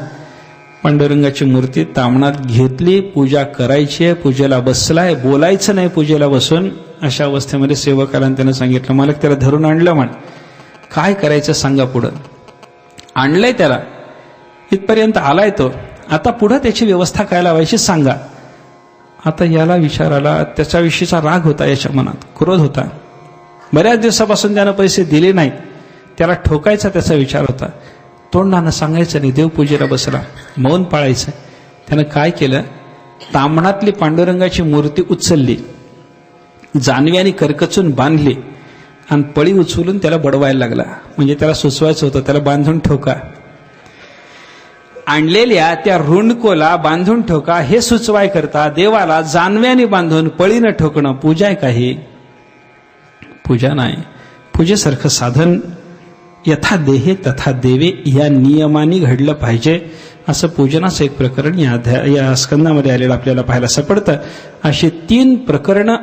पांडुरंगाची मूर्ती ताम्हणात घेतली. पूजा करायची आहे, पूजेला बसलाय, बोलायचं नाही पूजेला बसून. अशा अवस्थेमध्ये सेवकाला त्यानं सांगितलं, मालक त्याला धरून आणलं म्हण, काय करायचं सांगा पुढं. आणलंय त्याला, इथपर्यंत आलाय तो, आता पुढं त्याची व्यवस्था काय लावायची सांगा. आता याला विचार आला, त्याच्याविषयीचा राग होता, याच्या मनात क्रोध होता. बऱ्याच दिवसापासून त्यानं पैसे दिले नाहीत, त्याला ठोकायचा त्याचा विचार होता. तोंडानं सांगायचं नाही, देवपूजेला बसला, मौन पाळायचं. त्यानं काय केलं, ताम्हणातली पांडुरंगाची मूर्ती उचलली, जानव्याने करकचून बांधली आणि पळी उचलून त्याला बडवायला लागला. म्हणजे त्याला सुचवायचं होतं, त्याला बांधून ठोका. आणलेल्या त्या रुंडकोला बांधून ठोका हे सुचवाय करता देवाला जानव्याने बांधून पळीनं ठोकणं पूजा आहे काही? पूजा नाही. पूजेसारखं साधन यथा देहे तथा देवे या नियमाने घडलं पाहिजे. असं पूजनाचं एक प्रकरण या स्कंदामध्ये आलेलं आपल्याला पाहायला सापडतं. अशी 3 प्रकरणं